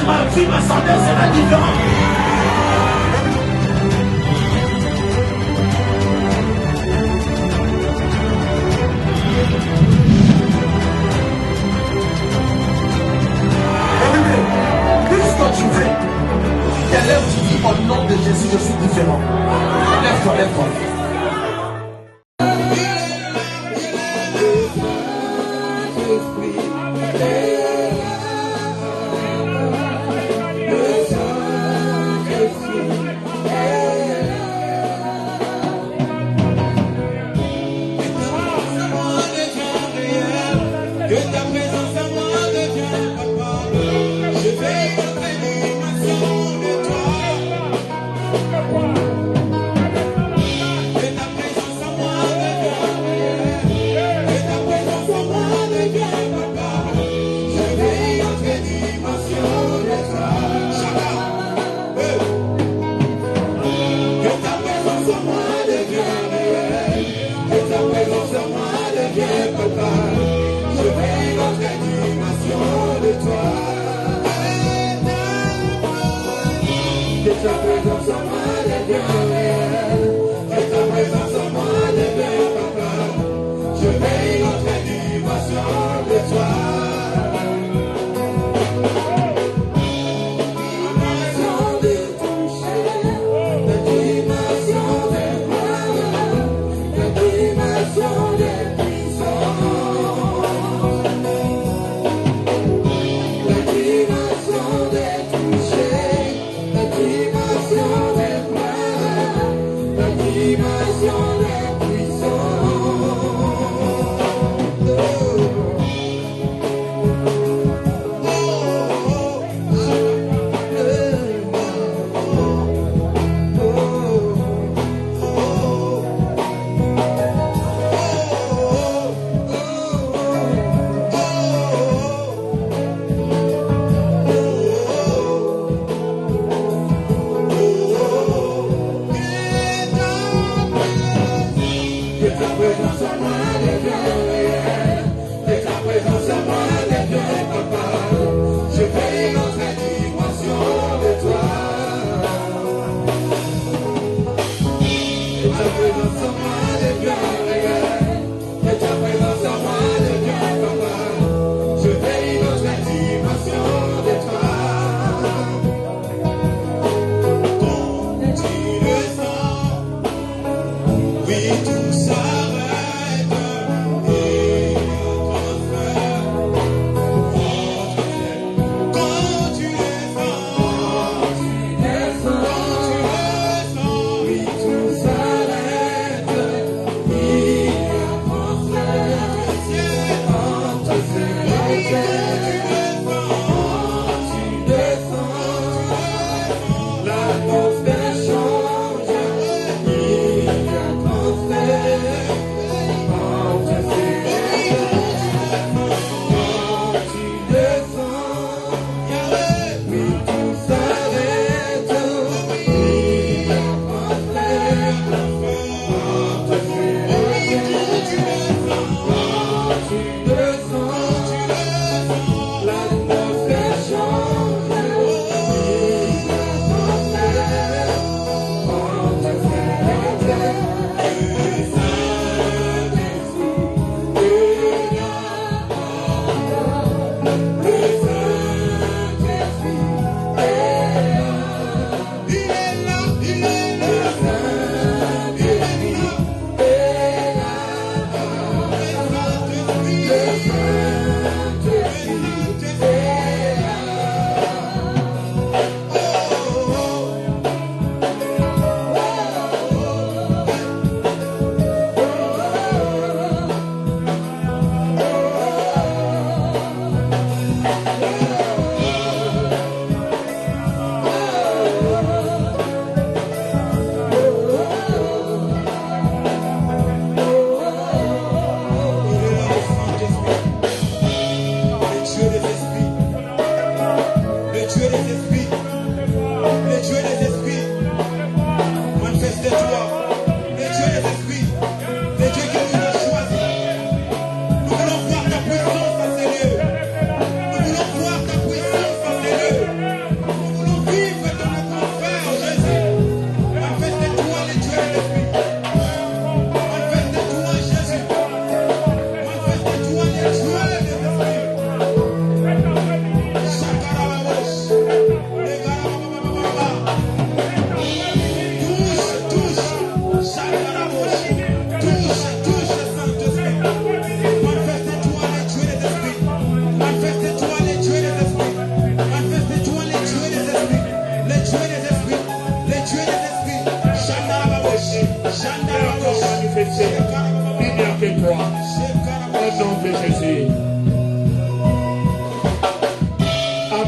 ma vie, ma santé, c'est la différence. Qu'est-ce que tu fais? Tu t'élèves, tu dis au nom de Jésus, je suis différent. Lève-toi, lève-toi.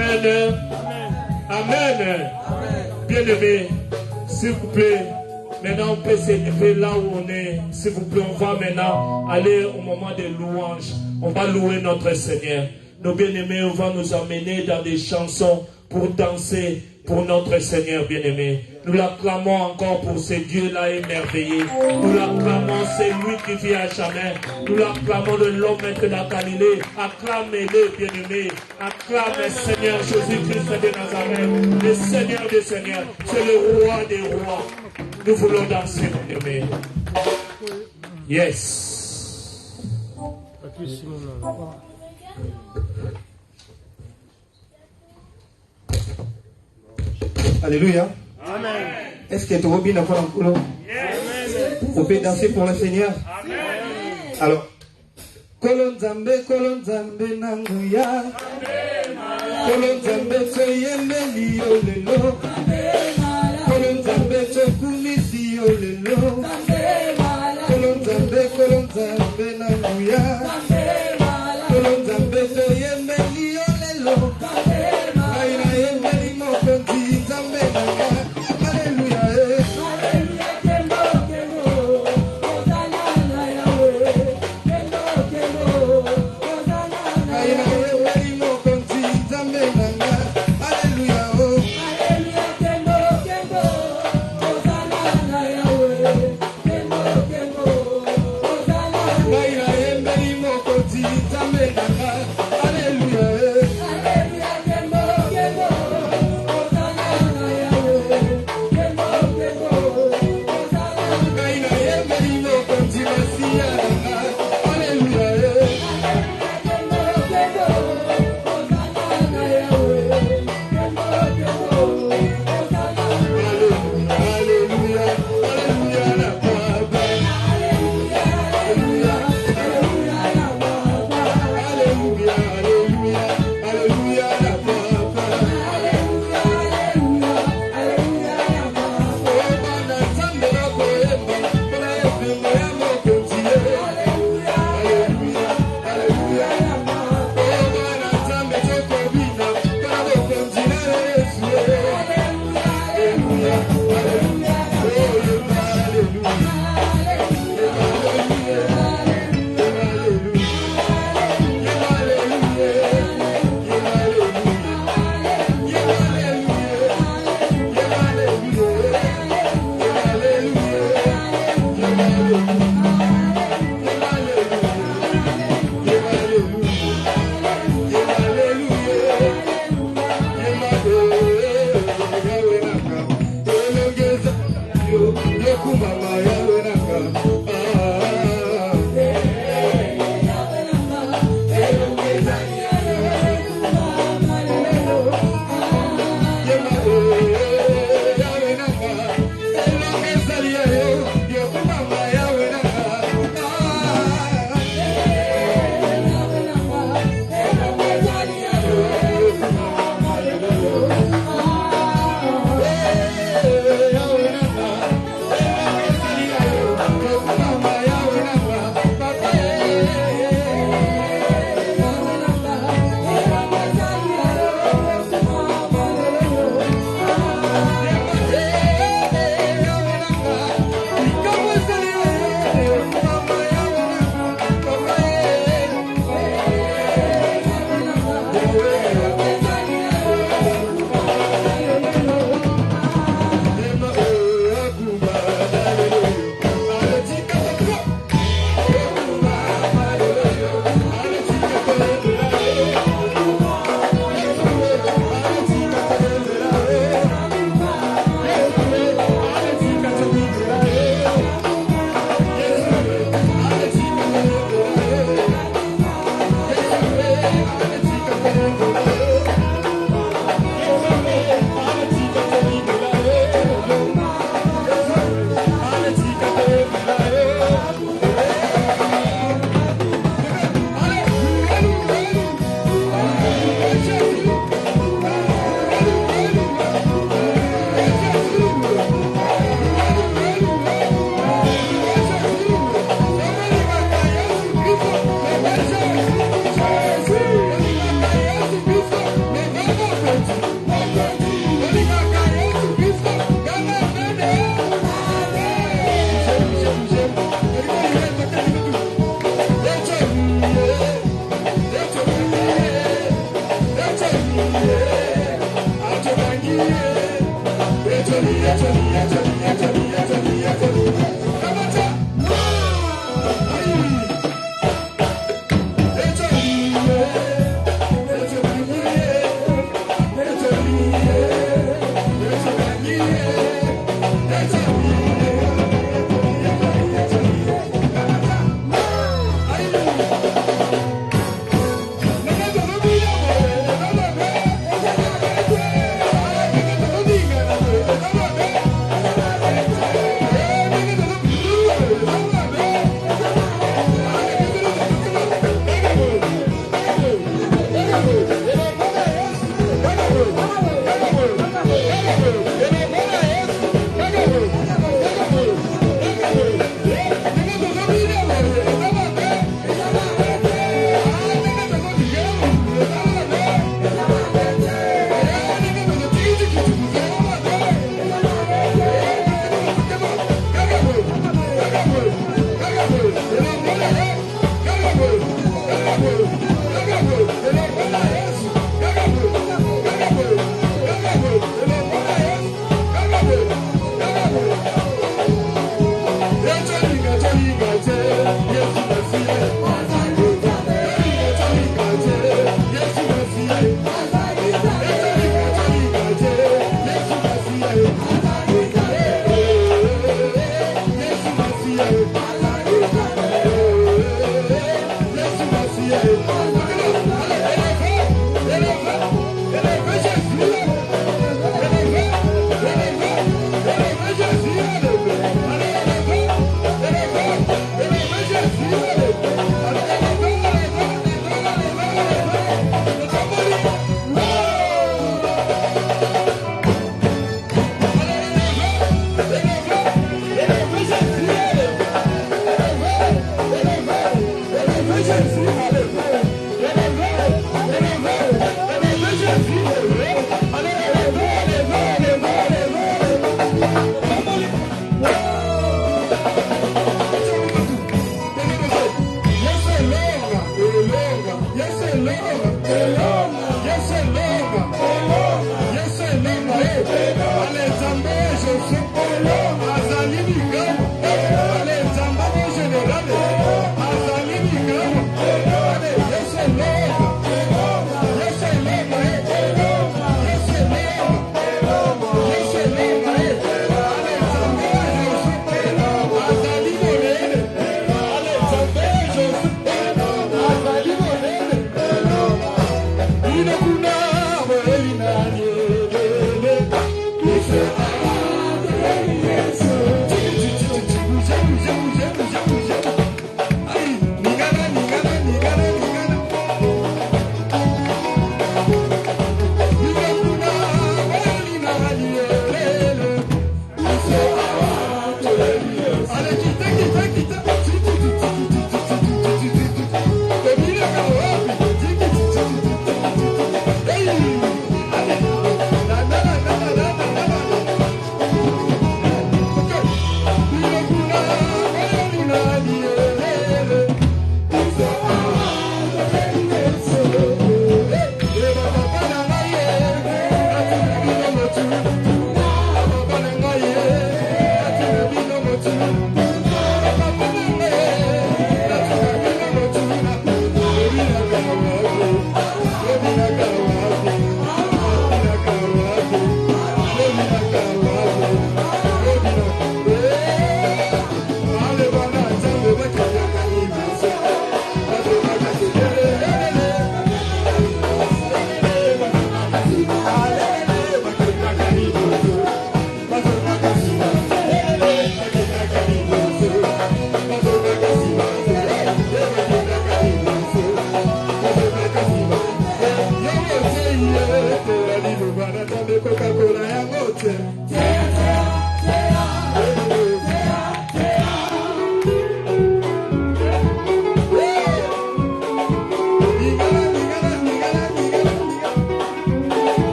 Amen. Amen. Bien-aimés, s'il vous plaît, maintenant on peut s'élever là où on est. S'il vous plaît, on va maintenant aller au moment des louanges. On va louer notre Seigneur. Nos bien-aimés, on va nous emmener dans des chansons pour danser pour notre Seigneur bien-aimé. Nous l'acclamons encore pour ce Dieu-là émerveillé. Nous l'acclamons, c'est lui qui vit à jamais. Nous l'acclamons de l'homme de la Galilée. Acclamez-le bien-aimé. Acclame le Seigneur Jésus-Christ de Nazareth. Le Seigneur des Seigneurs. C'est le roi des rois. Nous voulons danser bien-aimé. Yes. Alléluia. Amen. Est-ce que tu as bien encore un couloir? On peut danser pour le Seigneur. Amen. Alors, Kolon Zambe Nanguya. Kolon Zambe Soyemeli Olelo. Kolon Zambe Sokumisi Olelo. Kolon Zambe Nanguya. Kolon Zambe Soyemeli Olelo.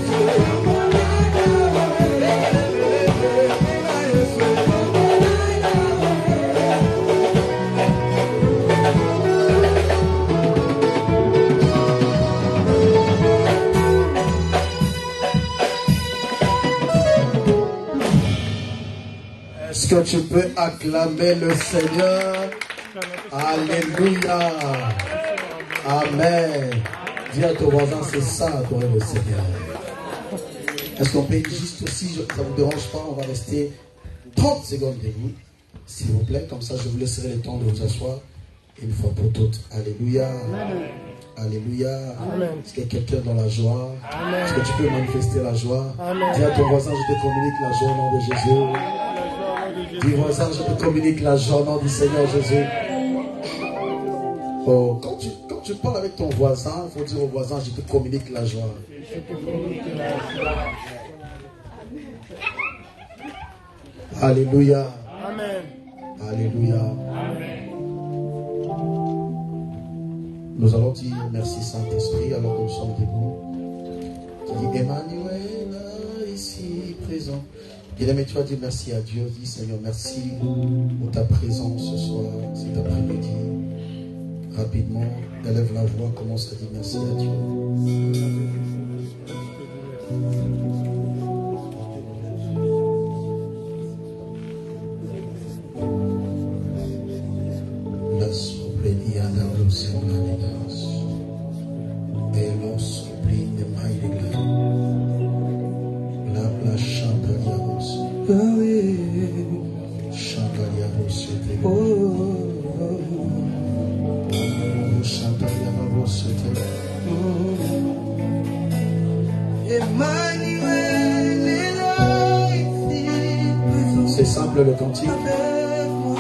Yes, Est-ce que tu peux acclamer le Seigneur? Alléluia. Amen. Dis à ton voisin, c'est ça, adorer le Seigneur. Est-ce qu'on peut juste aussi, ça ne vous dérange pas, on va rester 30 secondes debout, s'il vous plaît. Comme ça, je vous laisserai le temps de vous asseoir une fois pour toutes. Alléluia. Amen. Alléluia. Amen. Est-ce qu'il y a quelqu'un dans la joie? Amen. Est-ce que tu peux manifester la joie? Amen. Dis à ton voisin, je te communique la joie au nom de Jésus. Dis voisin, je te communique la joie au nom du Seigneur Jésus. Oh, quand tu parles avec ton voisin, il faut dire au voisin, je te communique la joie. Alléluia. Amen. Alléluia. Amen. Nous allons dire merci Saint-Esprit alors que nous sommes debout. Tu dis Emmanuel ici présent. Bien-aimé, tu vas dire merci à Dieu. Dis Seigneur, merci pour ta présence ce soir, cet après-midi. Rapidement, élève la voix, commence à dire merci à Dieu. La sobrediana Luciana Negas, et l'on sobrine de Maïdega, la Chantalia Rose, Chantalia Rose, c'est simple le cantique.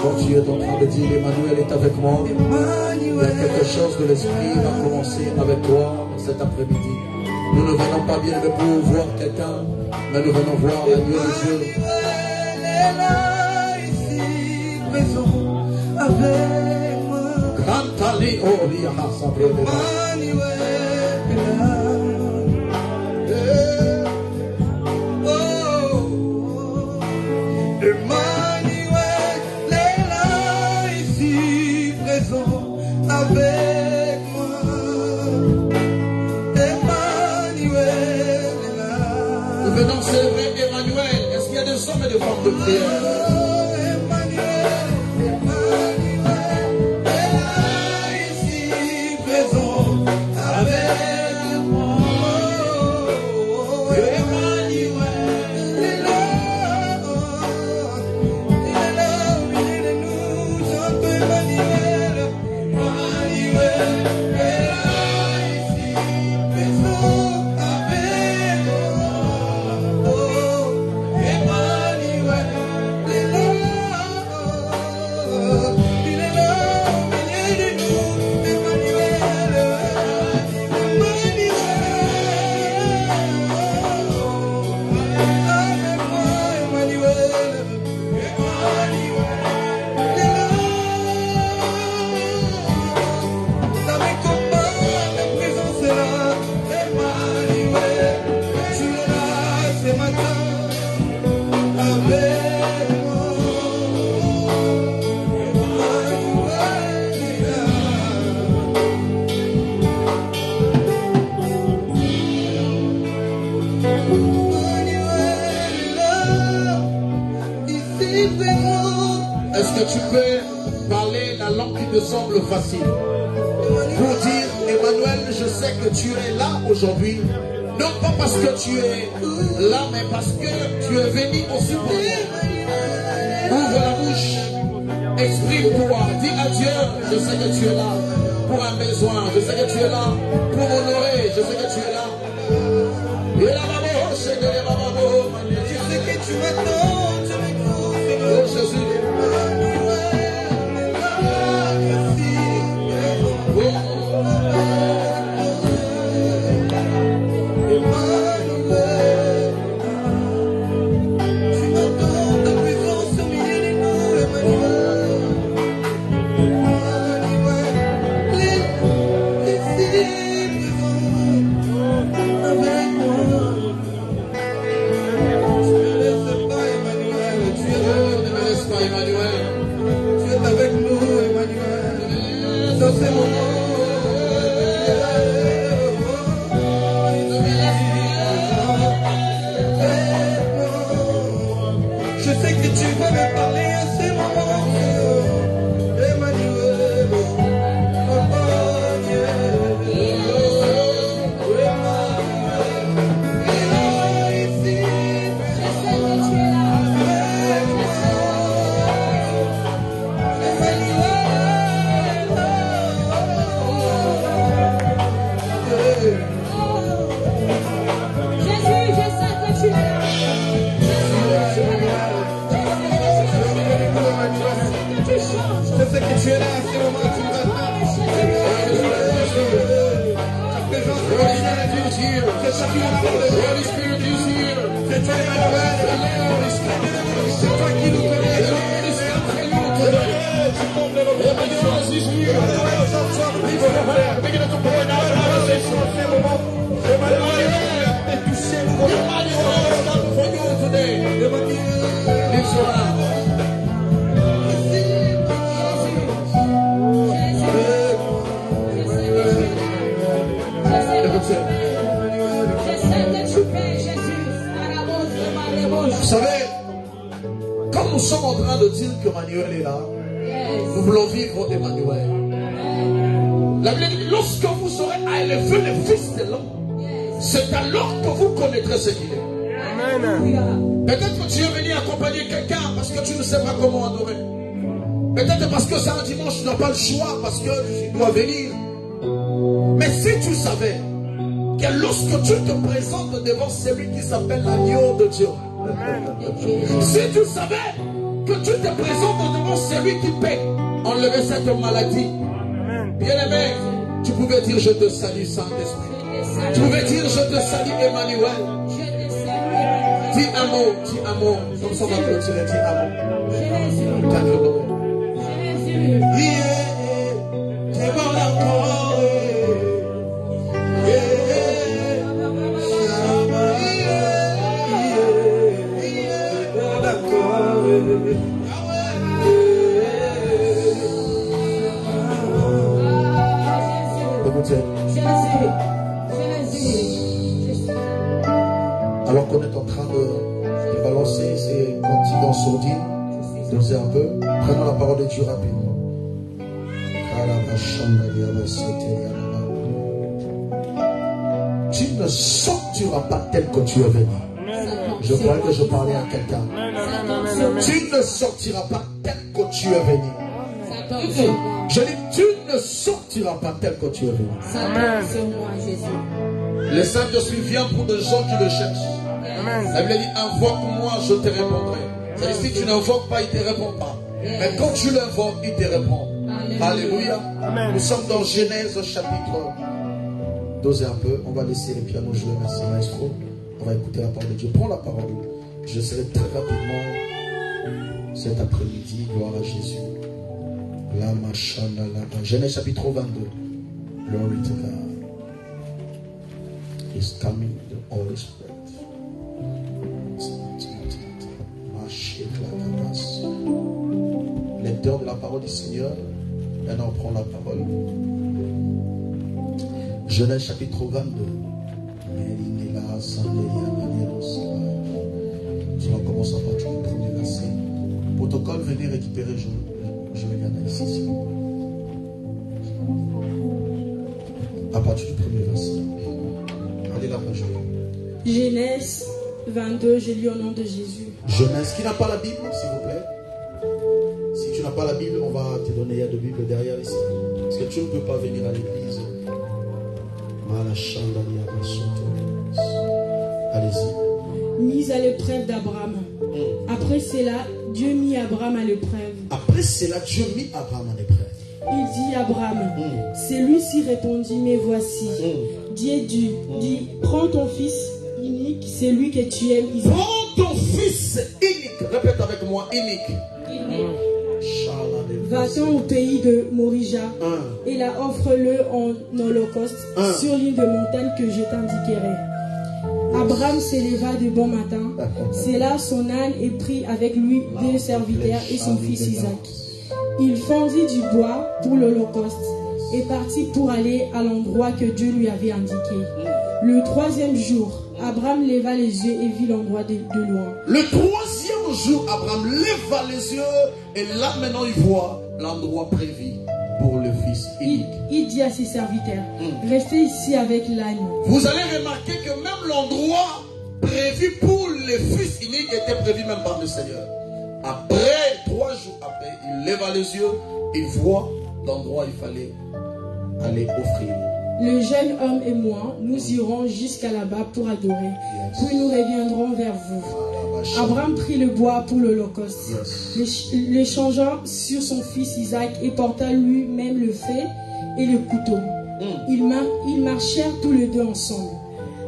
Quand tu es en train de dire Emmanuel est avec moi, il y a quelque chose de l'esprit va commencer avec toi cet après-midi. Nous ne venons pas bien pour voir quelqu'un, mais nous venons voir la Dieu des cieux. Avec moi. Cantali Oria Sabre de Emmanuel est là ici présent avec moi. Emmanuel est là. Nous venons célébrer Emmanuel. Est-ce qu'il y a des hommes et des femmes de prière? Est-ce que tu peux parler la langue qui te semble facile pour dire Emmanuel, je sais que tu es là aujourd'hui, non pas parce que tu es là, mais parce que tu es venu aussi pour moi. Ouvre la bouche, exprime-toi, dis à Dieu, je sais que tu es là pour un besoin, je sais que tu es là pour honorer, je sais que tu es là. Et là, je sais que tu m'attends, oh Jésus. Avec moi. Holy Spirit is here. The Lord is coming. C'est toi qui nous connais. The Lord is coming for you today. Evangelist is here. Begin to pour it out. Emmanuel is coming for you today. Lift your hand. Vous savez, quand nous sommes en train de dire que Emmanuel est là, nous voulons vivre Emmanuel. La Bible dit, lorsque vous aurez à élever le Fils de l'homme, c'est alors que vous connaîtrez ce qu'il est. Peut-être que tu es venu accompagner quelqu'un parce que tu ne sais pas comment adorer. Peut-être parce que c'est un dimanche, tu n'as pas le choix parce que tu dois venir. Mais si tu savais que lorsque tu te présentes devant celui qui s'appelle l'agneau de Dieu, si tu savais que tu te présentes devant celui qui peut enlever cette maladie, bien-aimé, tu pouvais dire je te salue Saint-Esprit. Tu pouvais dire je te salue Emmanuel. Dis un mot, comme ça on va clôturer, dis un mot. T'es bon encore. Alors qu'on est en train de balancer ces continents sourdines, danser un peu, prenons la parole de Dieu rapidement. Tu ne sortiras pas tel que tu es venu. Je crois que je parlais à quelqu'un. Tu ne sortiras pas tel que tu es venu. Je dis, tu ne sortiras pas tel que tu es venu. Le Saint-Esprit vient pour des gens qui le cherchent. La Bible dit, invoque-moi, je te répondrai. C'est-à-dire, si tu n'invoques pas, il ne te répond pas. Mais quand tu l'invoques, il te répond. Alléluia. Nous sommes dans Genèse chapitre. Dosez un peu. On va laisser le piano jouer. Merci maestro. On va écouter la parole de Dieu. Prends la parole. Je serai très rapidement cet après-midi. Gloire à Jésus. La machana, la Genèse chapitre 22. Glory to God. Is coming the Holy Spirit. Lecteur de la parole du Seigneur. Maintenant, on prend la parole. Genèse chapitre 22. Tu vas commencer à partir du premier verset. Protocole, venez récupérer Juliana ici. À partir du premier verset. Allez là, Genèse 22, j'ai lu au nom de Jésus. Genèse, qui n'a pas la Bible, s'il vous plaît? Si tu n'as pas la Bible, on va te donner, il y a de Bible derrière ici. Parce que tu ne peux pas venir à l'église. Allez-y. Mise à l'épreuve d'Abraham. Après cela, Dieu mit Abraham à l'épreuve. Après cela, Dieu mit Abraham à l'épreuve. Il dit à Abraham, celui-ci répondit, mais voici. Dieu dit, prends ton fils unique, celui que tu aimes, Isaac. Prends ton fils unique. Répète avec moi, unique. Va-t'en au pays de Morija et la offre-le en holocauste sur l'île de montagne que je t'indiquerai. Abraham s'éleva de bon matin, sella son âne et prit avec lui 2 serviteurs et son fils Isaac. Il fendit du bois pour l'holocauste et partit pour aller à l'endroit que Dieu lui avait indiqué. Le 3e jour, Abraham leva les yeux et vit l'endroit de loin. Le 3e jour, Abraham leva les yeux et là maintenant il voit l'endroit prévu pour le fils unique. Il dit à ses serviteurs, restez ici avec l'âne. Vous allez remarquer que même l'endroit prévu pour le fils unique était prévu même par le Seigneur. Après, 3 jours après, il leva les yeux, il voit l'endroit où il fallait aller offrir. Le jeune homme et moi, nous irons jusqu'à là-bas pour adorer. Puis nous reviendrons vers vous. Abraham prit le bois pour l'holocauste, le changeant sur son fils Isaac et porta lui-même le feu et le couteau. Ils marchèrent tous les deux ensemble.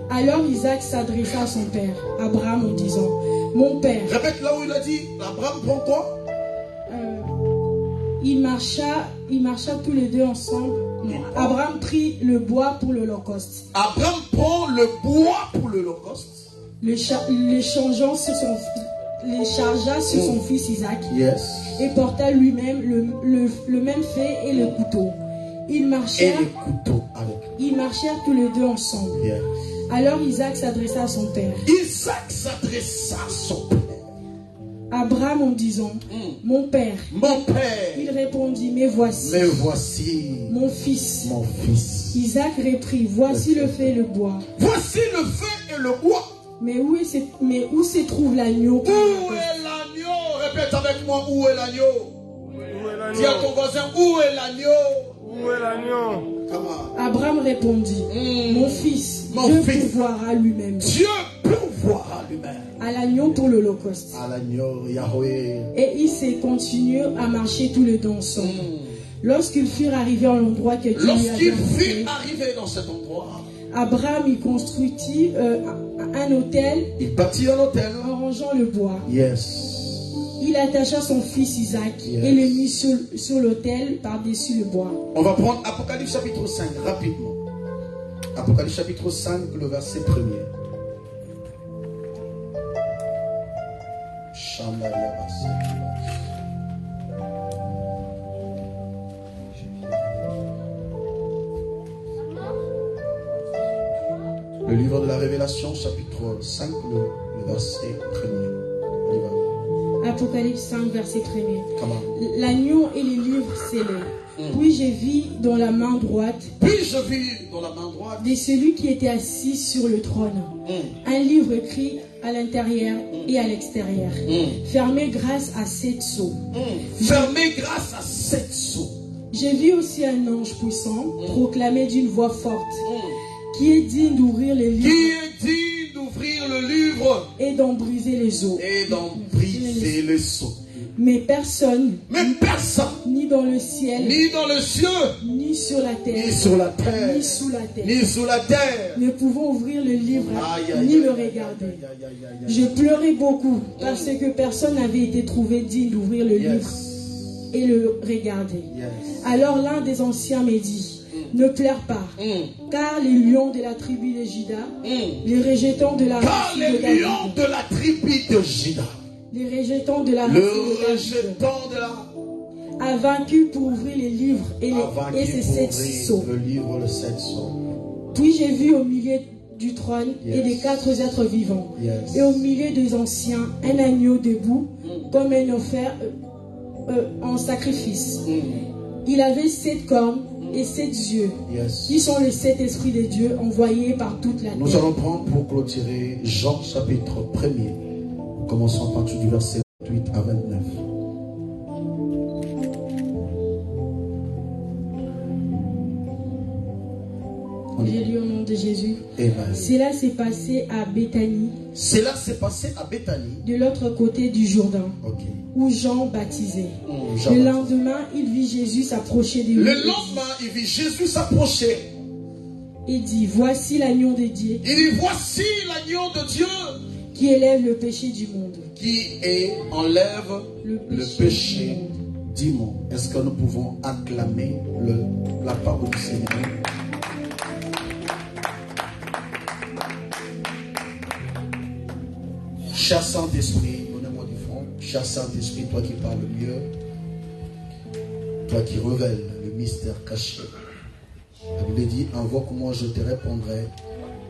Alors Isaac s'adressa à son père, Abraham, en disant, mon père. Répète là où il a dit, Abraham prend quoi? Il marcha tous les deux ensemble. Abraham prit le bois pour l'Holocauste. Abraham prend le bois pour l'Holocauste. Les chargea sur son fils Isaac. Yes. Et porta lui-même le même fait et le couteau. Ils marchèrent tous les deux ensemble. Yes. Alors Isaac s'adressa à son père. Isaac s'adressa à son père. Abraham en disant, mon père. Mon père. Il répondit, mais voici. Mais voici. Mon fils. Mon fils. Isaac reprit, voici le feu et le bois. Voici le feu et le bois. Mais où se trouve l'agneau? Où est l'agneau? Répète avec moi, où est l'agneau? Dis à ton voisin, où est l'agneau? Où est l'agneau? Abraham répondit, mon fils, Dieu pourvoira lui-même. Dieu pourvoira lui-même. À l'agneau pour l'Holocauste. À l'agneau, Yahweh. Et ils se continuent à marcher tous les deux ensemble. Lorsqu'ils furent arrivés à l'endroit que Dieu lui avait montré, dans cet endroit, Abraham y construisit un autel. Il bâtit un autel. En rangeant le bois. Yes. Il attacha son fils Isaac et le mit sur l'autel par-dessus le bois. On va prendre Apocalypse chapitre 5 rapidement. Apocalypse chapitre 5, le verset 1er. Le livre de la Révélation, chapitre 5, le verset 1er. On y va. Apocalypse 5, verset 1er. L'agneau et les livres scellés. Puis je vis dans la main droite. De celui qui était assis sur le trône. Un livre écrit à l'intérieur et à l'extérieur. Fermé grâce à 7 sceaux. Fermé grâce à 7 sceaux. J'ai vu aussi un ange puissant proclamer d'une voix forte. Qui est digne d'ouvrir les livres. Et d'en briser les os. Mais personne. Ni dans le ciel. Ni sur la terre. Ni sous la terre. Ne pouvons ouvrir le livre ni le regarder. Je pleurais beaucoup parce que personne n'avait été trouvé digne d'ouvrir le livre et le regarder. Alors l'un des anciens me dit, ne pleure pas, car les lions de la tribu de Juda, les rejetants de la race de David, les rejetants de la race de David, a vaincu pour ouvrir les livres et ses 7 sceaux. Puis j'ai vu au milieu du trône et des 4 êtres vivants, et au milieu des anciens un agneau debout comme un offert en sacrifice. Il avait 7 cornes et 7 yeux, qui sont les 7 esprits de Dieu envoyés par toute la terre. Nous allons prendre pour clôturer Jean chapitre 1er. Commençons à partir du verset 8 à 29. J'ai lu au nom de Jésus. Amen. Cela s'est passé à Béthanie. De l'autre côté du Jourdain. Où Jean baptisait. Le lendemain, il vit Jésus s'approcher de lui. Et dit, voici l'agneau de Dieu. Qui élève le péché du monde. Enlève le péché du monde. Est-ce que nous pouvons acclamer la parole du Seigneur? Cher Saint-Esprit, donnez-moi du front. Cher Saint-Esprit, toi qui parles mieux, toi qui révèles le mystère caché. La Bible dit, invoque-moi, je te répondrai,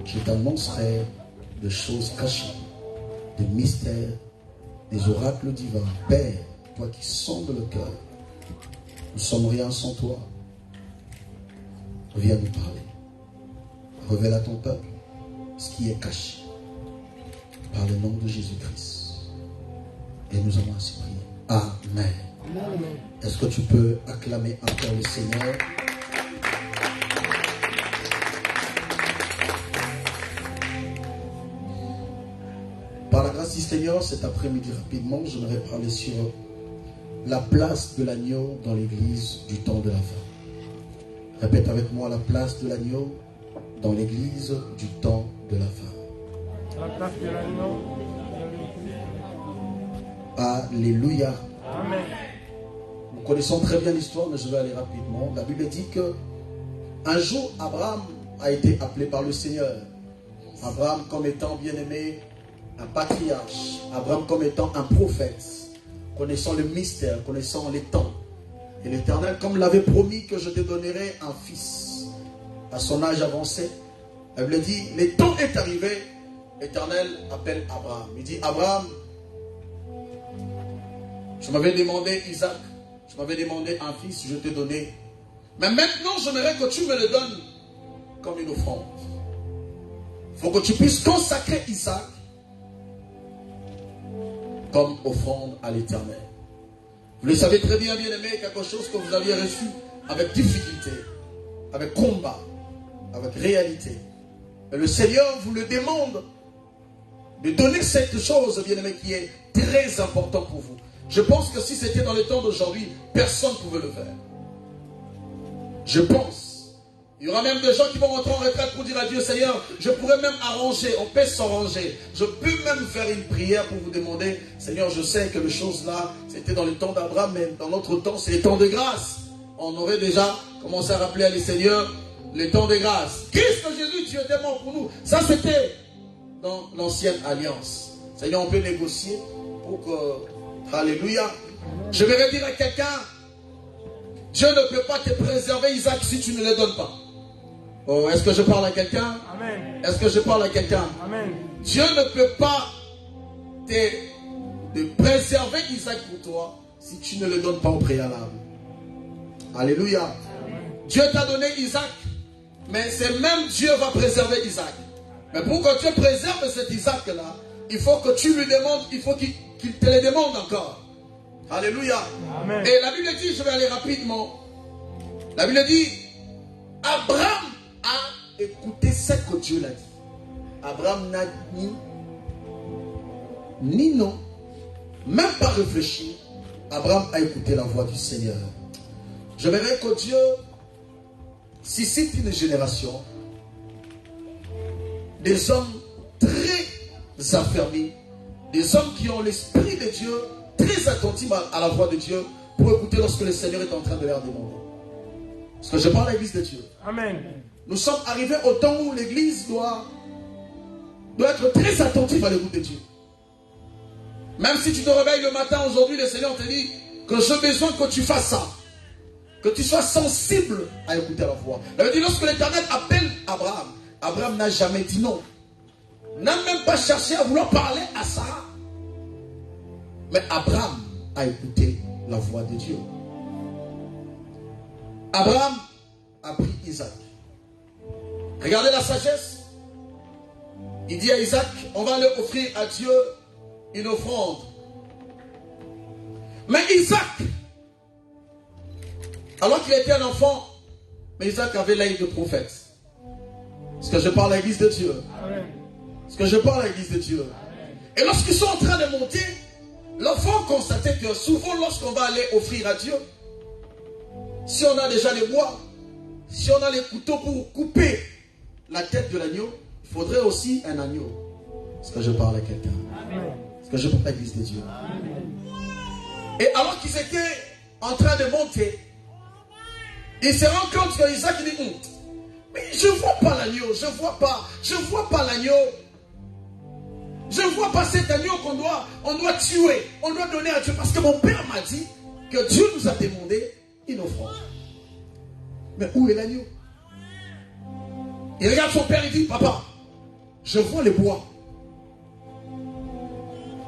je t'annoncerai des choses cachées, des mystères, des oracles divins. Père, toi qui sondes le cœur, nous ne sommes rien sans toi. Viens nous parler. Révèle à ton peuple ce qui est caché. Par le nom de Jésus-Christ. Et nous allons ainsi prier. Amen. Est-ce que tu peux acclamer encore le Seigneur? Par la grâce du Seigneur, cet après-midi rapidement, j'aimerais parler sur la place de l'agneau dans l'église du temps de la fin. Répète avec moi, la place de l'agneau dans l'église du temps de la femme. Alléluia. Amen. Nous connaissons très bien l'histoire, mais je vais aller rapidement. La Bible dit que un jour, Abraham a été appelé par le Seigneur. Abraham comme étant bien-aimé, un patriarche. Abraham comme étant un prophète, connaissant le mystère, connaissant les temps. Et l'Éternel, comme l'avait promis que je te donnerai un fils à son âge avancé, elle lui dit, le temps est arrivé. L'Éternel appelle Abraham. Il dit, Abraham, je m'avais demandé Isaac, je m'avais demandé un fils, je t'ai donné. Mais maintenant, j'aimerais que tu me le donnes comme une offrande. Il faut que tu puisses consacrer Isaac comme offrande à l'Éternel. Vous le savez très bien, bien-aimé, quelque chose que vous aviez reçu avec difficulté, avec combat, avec réalité. Et le Seigneur vous le demande de donner cette chose, bien-aimé, qui est très important pour vous. Je pense que si c'était dans le temps d'aujourd'hui, personne ne pouvait le faire. Je pense. Il y aura même des gens qui vont rentrer en retraite pour dire à Dieu, Seigneur, je pourrais même arranger, on peut s'arranger. Je peux même faire une prière pour vous demander, Seigneur, je sais que les choses là, c'était dans le temps d'Abraham, mais dans notre temps, c'est les temps de grâce. On aurait déjà commencé à rappeler à les seigneurs les temps de grâce. Christ Jésus, tu étais mort pour nous. Ça, c'était dans l'ancienne alliance. Seigneur, on peut négocier pour que... Alléluia. Je vais dire à quelqu'un, Dieu ne peut pas te préserver Isaac si tu ne le donnes pas. Oh, est-ce que je parle à quelqu'un? Amen. Est-ce que je parle à quelqu'un? Amen. Dieu ne peut pas te préserver Isaac pour toi si tu ne le donnes pas au préalable. Alléluia. Amen. Dieu t'a donné Isaac, mais c'est même Dieu va préserver Isaac. Mais pour que Dieu préserve cet Isaac-là, il faut que tu lui demandes, il faut qu'il te le demande encore. Alléluia. Amen. Et la Bible dit, je vais aller rapidement. La Bible dit, Abraham a écouté ce que Dieu l'a dit. Abraham n'a ni non, même pas réfléchi. Abraham a écouté la voix du Seigneur. Je verrai que Dieu suscite une génération des hommes très affermis, des hommes qui ont l'esprit de Dieu, très attentifs à la voix de Dieu, pour écouter lorsque le Seigneur est en train de leur demander. Parce que je parle à l'église de Dieu. Amen. Nous sommes arrivés au temps où l'église doit être très attentive à l'écoute de Dieu. Même si tu te réveilles le matin aujourd'hui, le Seigneur te dit que j'ai besoin que tu fasses ça. Que tu sois sensible à écouter la voix. Ça veut dire, lorsque l'Éternel appelle Abraham, Abraham n'a jamais dit non. N'a même pas cherché à vouloir parler à Sarah. Mais Abraham a écouté la voix de Dieu. Abraham a pris Isaac. Regardez la sagesse. Il dit à Isaac, on va aller offrir à Dieu une offrande. Mais Isaac, alors qu'il était un enfant, mais Isaac avait l'œil de prophète. Est-ce que je parle à l'église de Dieu? Est-ce que je parle à l'église de Dieu? Et lorsqu'ils sont en train de monter, l'enfant constatait que souvent lorsqu'on va aller offrir à Dieu, si on a déjà les bois, si on a les couteaux pour couper la tête de l'agneau, il faudrait aussi un agneau. Est-ce que je parle à quelqu'un? Est-ce que je parle à l'église de Dieu? Et alors qu'ils étaient en train de monter, il se rend compte que Isaac dit, mais je ne vois pas l'agneau, je ne vois pas l'agneau. Je ne vois pas cet agneau qu'on doit tuer, on doit donner à Dieu. Parce que mon père m'a dit que Dieu nous a demandé une offrande. Mais où est l'agneau? Il regarde son père et dit, papa, je vois les bois.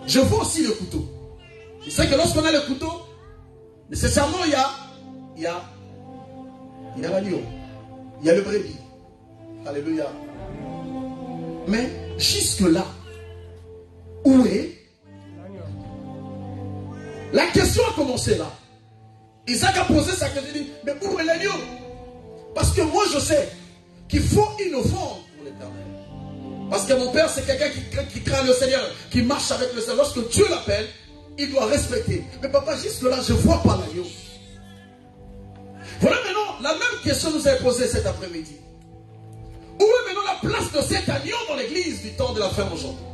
Je vois aussi le couteau. Il sait que lorsqu'on a le couteau, nécessairement il y a l'agneau. Il y a le brebis. Alléluia. Mais jusque-là, où est la question a commencé là. Isaac a posé sa question, il dit, mais où est l'agneau? Parce que moi je sais qu'il faut une offrande pour l'Éternel. Parce que mon père c'est quelqu'un qui craint le Seigneur, qui marche avec le Seigneur. Lorsque Dieu l'appelle, il doit respecter. Mais papa, jusque là, je ne vois pas l'agneau. Voilà maintenant la même question que nous avez posée cet après-midi. Où est maintenant la la place de cet agneau dans l'église du temps de la fin aujourd'hui?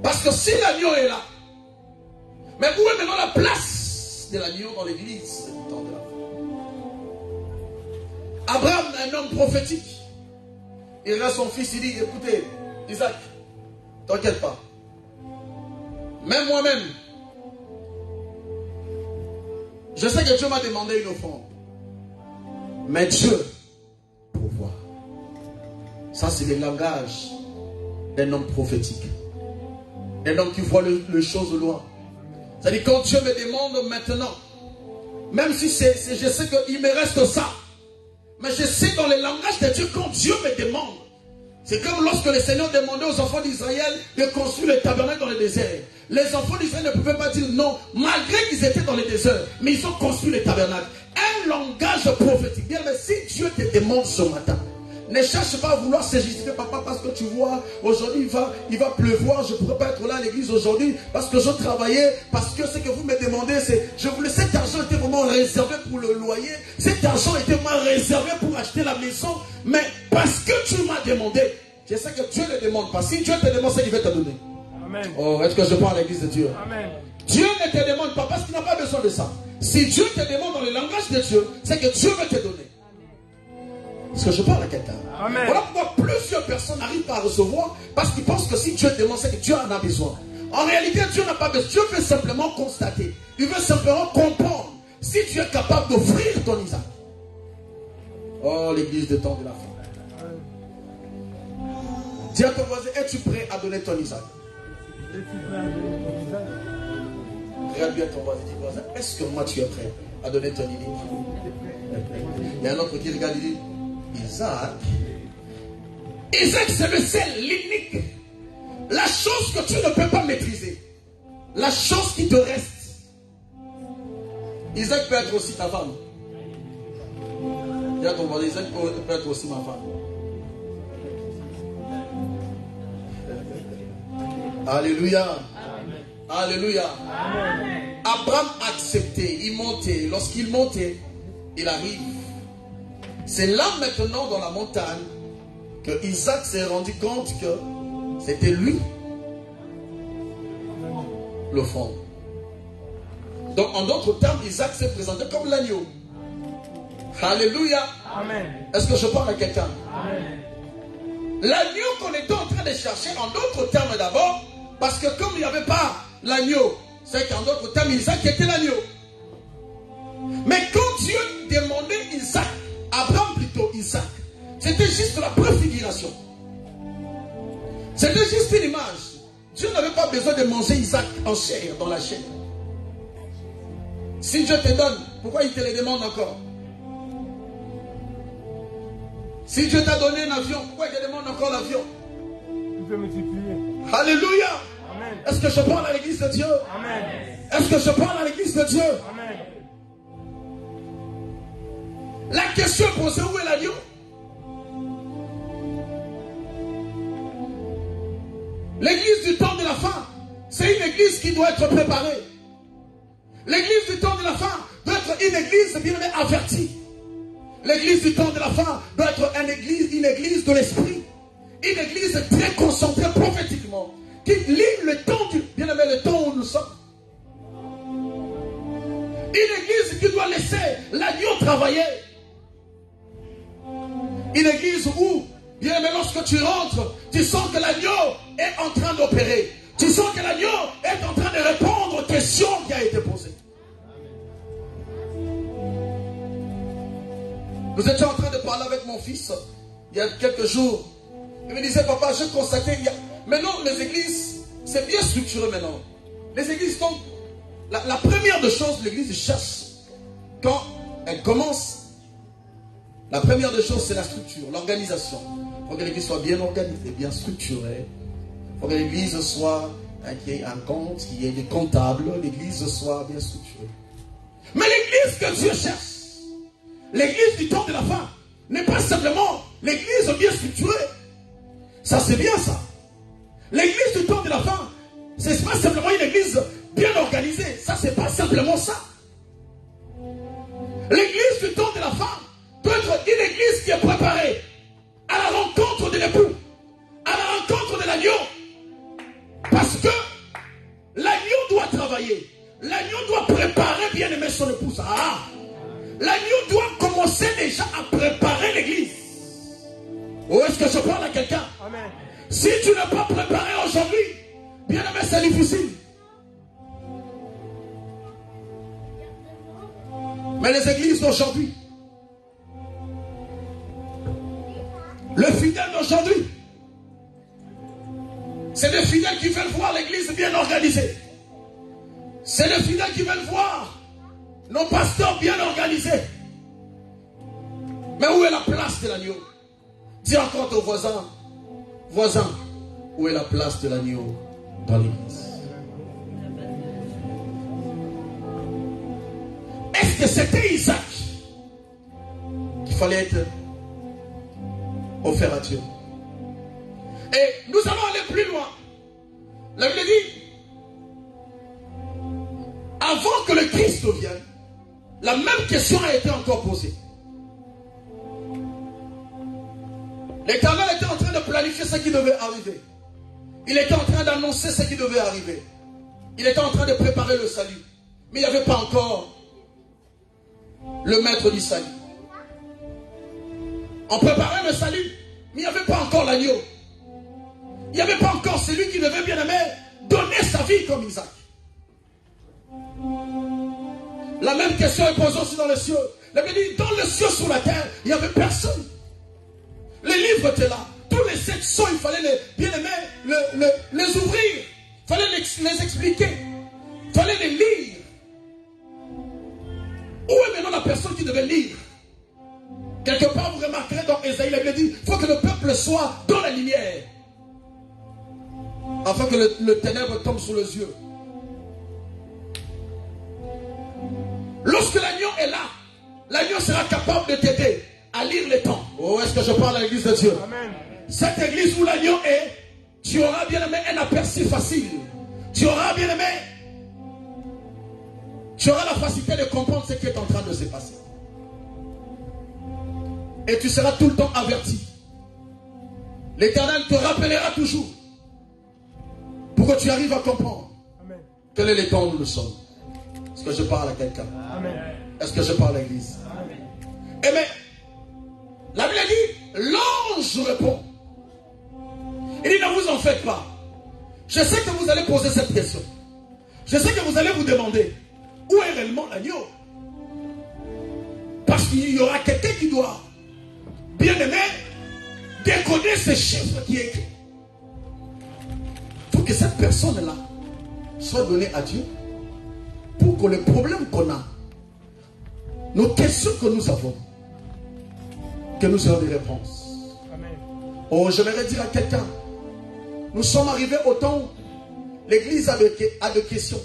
Parce que si l'agneau est là, mais où est maintenant la place de l'agneau dans l'église du temps de la fin? Abraham, un homme prophétique, il regarde son fils, il dit, écoutez, Isaac, t'inquiète pas. Même moi-même, je sais que Dieu m'a demandé une offrande. Mais Dieu pourvoit. Ça, c'est le langage d'un homme prophétique. D'un homme qui voit les choses au loin. C'est-à-dire, quand Dieu me demande maintenant, même si je sais qu'il me reste ça, mais je sais dans le langage de Dieu, quand Dieu me demande, c'est comme lorsque le Seigneur demandait aux enfants d'Israël de construire le tabernacle dans le désert. Les enfants d'Israël ne pouvaient pas dire non, malgré qu'ils étaient dans le désert, mais ils ont construit le tabernacle. Un langage prophétique. Bien, mais si Dieu te demande ce matin, ne cherche pas à vouloir se justifier, papa, parce que tu vois, aujourd'hui il va pleuvoir, je ne pourrais pas être là à l'église aujourd'hui, parce que je travaillais, parce que ce que vous me demandez, c'est, je voulais, cet argent était vraiment réservé pour le loyer, cet argent était vraiment réservé pour acheter la maison, mais parce que tu m'as demandé, je sais que Dieu ne demande pas. Si Dieu te demande, c'est qu'il va te donner. Amen. Oh, est-ce que je parle à l'église de Dieu? Amen. Dieu ne te demande pas parce qu'il n'a pas besoin de ça. Si Dieu te demande dans le langage de Dieu, c'est que Dieu veut te donner. Est-ce que je parle à quelqu'un? Voilà pourquoi plusieurs personnes n'arrivent pas à recevoir, parce qu'ils pensent que si Dieu demande, c'est que Dieu en a besoin. En réalité, Dieu n'a pas besoin. Dieu veut simplement constater. Il veut simplement comprendre si tu es capable d'offrir ton Isaac. Oh, l'église de temps de la fin. Dis à ton voisin, es-tu prêt à donner ton Isaac? Regarde bien ton voisin, dis voisin, est-ce que moi tu es prêt à donner ton Isaac? Il y a un autre qui regarde, il dit, Isaac, c'est le seul, l'unique, la chose que tu ne peux pas maîtriser, la chose qui te reste. Isaac peut être aussi ta femme. Dis à ton voisin, Isaac peut être aussi ma femme. Alléluia. Amen. Alléluia. Amen. Abraham acceptait, il montait. Lorsqu'il montait, il arrive. C'est là maintenant dans la montagne que Isaac s'est rendu compte que c'était lui le fond. Donc en d'autres termes, Isaac s'est présenté comme l'agneau. Alléluia. Amen. Est-ce que je parle à quelqu'un? Amen. L'agneau qu'on était en train de chercher, en d'autres termes d'abord, parce que comme il n'y avait pas l'agneau, c'est qu'en d'autres termes, Isaac était l'agneau. Mais quand Dieu demandait Isaac, Abraham plutôt Isaac, c'était juste la préfiguration. C'était juste une image. Dieu n'avait pas besoin de manger Isaac en chair, dans la chair. Si Dieu te donne, pourquoi il te le demande encore? Si Dieu t'a donné un avion, pourquoi il te demande encore l'avion? Il peut multiplier. Alléluia. Amen. Est-ce que je parle à l'église de Dieu? Amen. Est-ce que je parle à l'église de Dieu? Amen. La question est posée, où est l'agneau? L'église du temps de la fin, c'est une église qui doit être préparée. L'église du temps de la fin doit être une église bien avertie. L'église du temps de la fin doit être une église de l'esprit. Une église très concentrée prophétiquement. Qui lit le temps du bien-aimé, le temps où nous sommes. Une église qui doit laisser l'agneau travailler. Une église où, bien-aimé, lorsque tu rentres, tu sens que l'agneau est en train d'opérer. Tu sens que l'agneau est en train de répondre aux questions qui ont été posées. Nous étions en train de parler avec mon fils il y a quelques jours. Il me disait, papa, je constatais, maintenant les églises, c'est bien structuré maintenant. Les églises sont, la première des choses, l'église cherche, quand elle commence, la première des choses, c'est la structure, l'organisation. Il faut que l'église soit bien organisée, bien structurée. Il faut que l'église soit, qu'il y ait un compte, qu'il y ait des comptables, l'église soit bien structurée. Mais l'église que Dieu cherche, l'église du temps de la fin, n'est pas simplement l'église bien structurée. Ça, c'est bien ça. L'église du temps de la fin, c'est pas simplement une église bien organisée. Ça, c'est pas simplement ça. L'église du temps de la fin doit être une église qui est préparée foyer. L'agneau doit préparer bien aimé son épouse. Ah, l'agneau doit commencer déjà à préparer l'église. Ou est-ce que je parle à quelqu'un? Amen. Si tu n'es pas préparé aujourd'hui, bien aimé, c'est difficile. Mais les églises d'aujourd'hui, le fidèle d'aujourd'hui, c'est des fidèles qui veulent voir l'église bien organisée. C'est des fidèles qui veulent voir nos pasteurs bien organisés. Mais où est la place de l'agneau? Dis encore ton voisin, voisin, où est la place de l'agneau dans l'église? Est-ce que c'était Isaac qu'il fallait être offert à Dieu? Et nous allons aller plus loin. La Bible dit, avant que le Christ vienne, la même question a été encore posée. L'Éternel était en train de planifier ce qui devait arriver. Il était en train d'annoncer ce qui devait arriver. Il était en train de préparer le salut. Mais il n'y avait pas encore le maître du salut. On préparait le salut, mais il n'y avait pas encore l'agneau. Il n'y avait pas encore celui qui devait bien aimer donner sa vie comme Isaac. La même question est posée aussi dans les cieux. La Bible dit, dans les cieux, sur la terre, il n'y avait personne. Les livres étaient là. Tous les 700, il fallait les bien aimer, les ouvrir. Il fallait les expliquer. Il fallait les lire. Où est maintenant la personne qui devait lire? Quelque part, vous remarquerez dans Ésaïe, la Bible dit, il faut que le peuple soit dans la lumière. Afin que le ténèbre tombe sur les yeux. Lorsque l'agneau est là, l'agneau sera capable de t'aider à lire les temps. Oh, est-ce que je parle à l'église de Dieu? Amen. Cette église où l'agneau est, tu auras bien aimé un aperçu facile. Tu auras bien aimé, tu auras la facilité de comprendre ce qui est en train de se passer. Et tu seras tout le temps averti. L'Éternel te rappellera toujours pour que tu arrives à comprendre. Amen. Quel est le temps où nous sommes. Est-ce que je parle à quelqu'un? Est-ce que je parle à l'église? Eh bien, la Bible dit, l'ange répond. Il dit, ne vous en faites pas. Je sais que vous allez poser cette question. Je sais que vous allez vous demander, où est réellement l'agneau? Parce qu'il y aura quelqu'un qui doit, bien aimé, décoder ces chiffres qui est écrit. Il faut que cette personne-là soit donnée à Dieu pour que les problèmes qu'on a, nos questions que nous avons, que nous ayons des réponses. Amen. Oh, j'aimerais dire à quelqu'un, nous sommes arrivés au temps où l'église a des questions.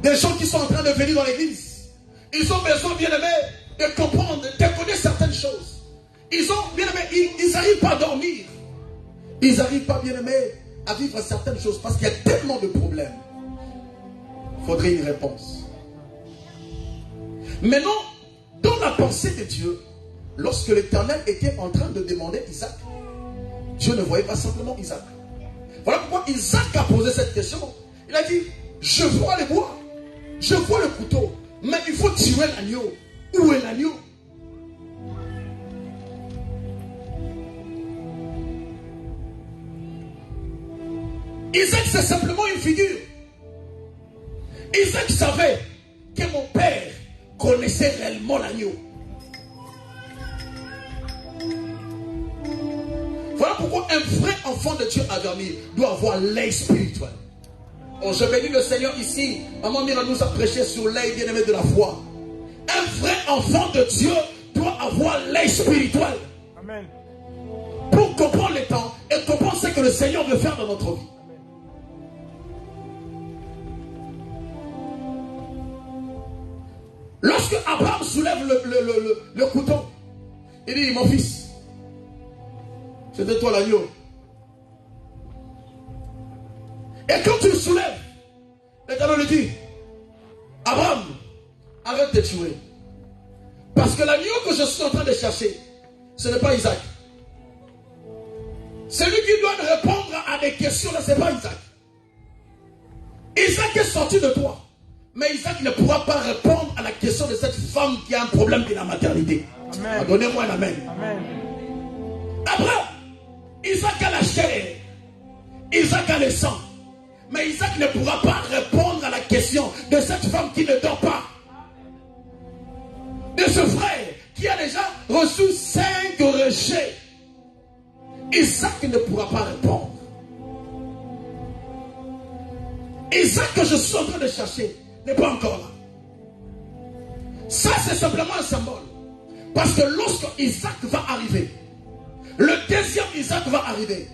Des gens qui sont en train de venir dans l'église, ils ont besoin, bien aimé, de comprendre, de connaître certaines choses. Ils ont, bien aimé, ils n'arrivent pas à dormir. Ils n'arrivent pas, bien aimé, à vivre certaines choses parce qu'il y a tellement de problèmes. Il faudrait une réponse. Maintenant, dans la pensée de Dieu, lorsque l'Éternel était en train de demander Isaac, Dieu ne voyait pas simplement Isaac. Voilà pourquoi Isaac a posé cette question. Il a dit, je vois les bois, je vois le couteau, mais il faut tuer l'agneau. Où est l'agneau? Isaac, c'est simplement une figure. Isaac savait que mon père connaissait réellement l'agneau. Voilà pourquoi un vrai enfant de Dieu à dormir doit avoir l'œil spirituel. Oh, je bénis le Seigneur ici. Maman Mira nous a prêché sur l'œil bien-aimé de la foi. Un vrai enfant de Dieu doit avoir l'œil spirituel. Amen. Pour comprendre les temps et comprendre ce que le Seigneur veut faire dans notre vie. Lorsque Abraham soulève le couteau, il dit, mon fils, c'était toi l'agneau. Et quand tu le soulèves, l'Éternel lui dit, Abraham, arrête de tuer. Parce que l'agneau que je suis en train de chercher, ce n'est pas Isaac. Celui qui doit répondre à des questions, ce n'est pas Isaac. Isaac Isaac est sorti de toi. Mais Isaac ne pourra pas répondre à la question de cette femme qui a un problème de la maternité. Donnez-moi un amen. Amen. Après, Isaac a la chair. Isaac a le sang. Mais Isaac ne pourra pas répondre à la question de cette femme qui ne dort pas. De ce frère qui a déjà reçu 5 rejets. Isaac ne pourra pas répondre. Isaac que je suis en train de chercher n'est pas encore là. Ça c'est simplement un symbole. Parce que lorsque Isaac va arriver, le deuxième Isaac va arriver.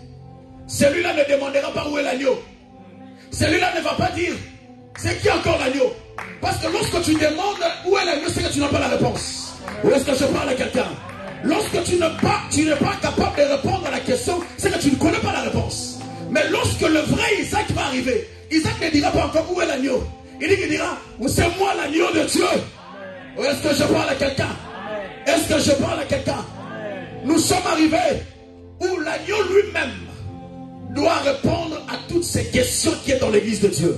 Celui-là ne demandera pas où est l'agneau. Celui-là ne va pas dire c'est qui encore l'agneau. Parce que lorsque tu demandes où est l'agneau, c'est que tu n'as pas la réponse. Ou est-ce que je parle à quelqu'un? Lorsque tu n'es pas capable de répondre à la question, c'est que tu ne connais pas la réponse. Mais lorsque le vrai Isaac va arriver, Isaac ne dira pas encore où est l'agneau. Il dira c'est moi l'agneau de Dieu. Ou est-ce que je parle à quelqu'un? Est-ce que je parle à quelqu'un? Nous sommes arrivés où l'agneau lui-même doit répondre à toutes ces questions qui est dans l'église de Dieu.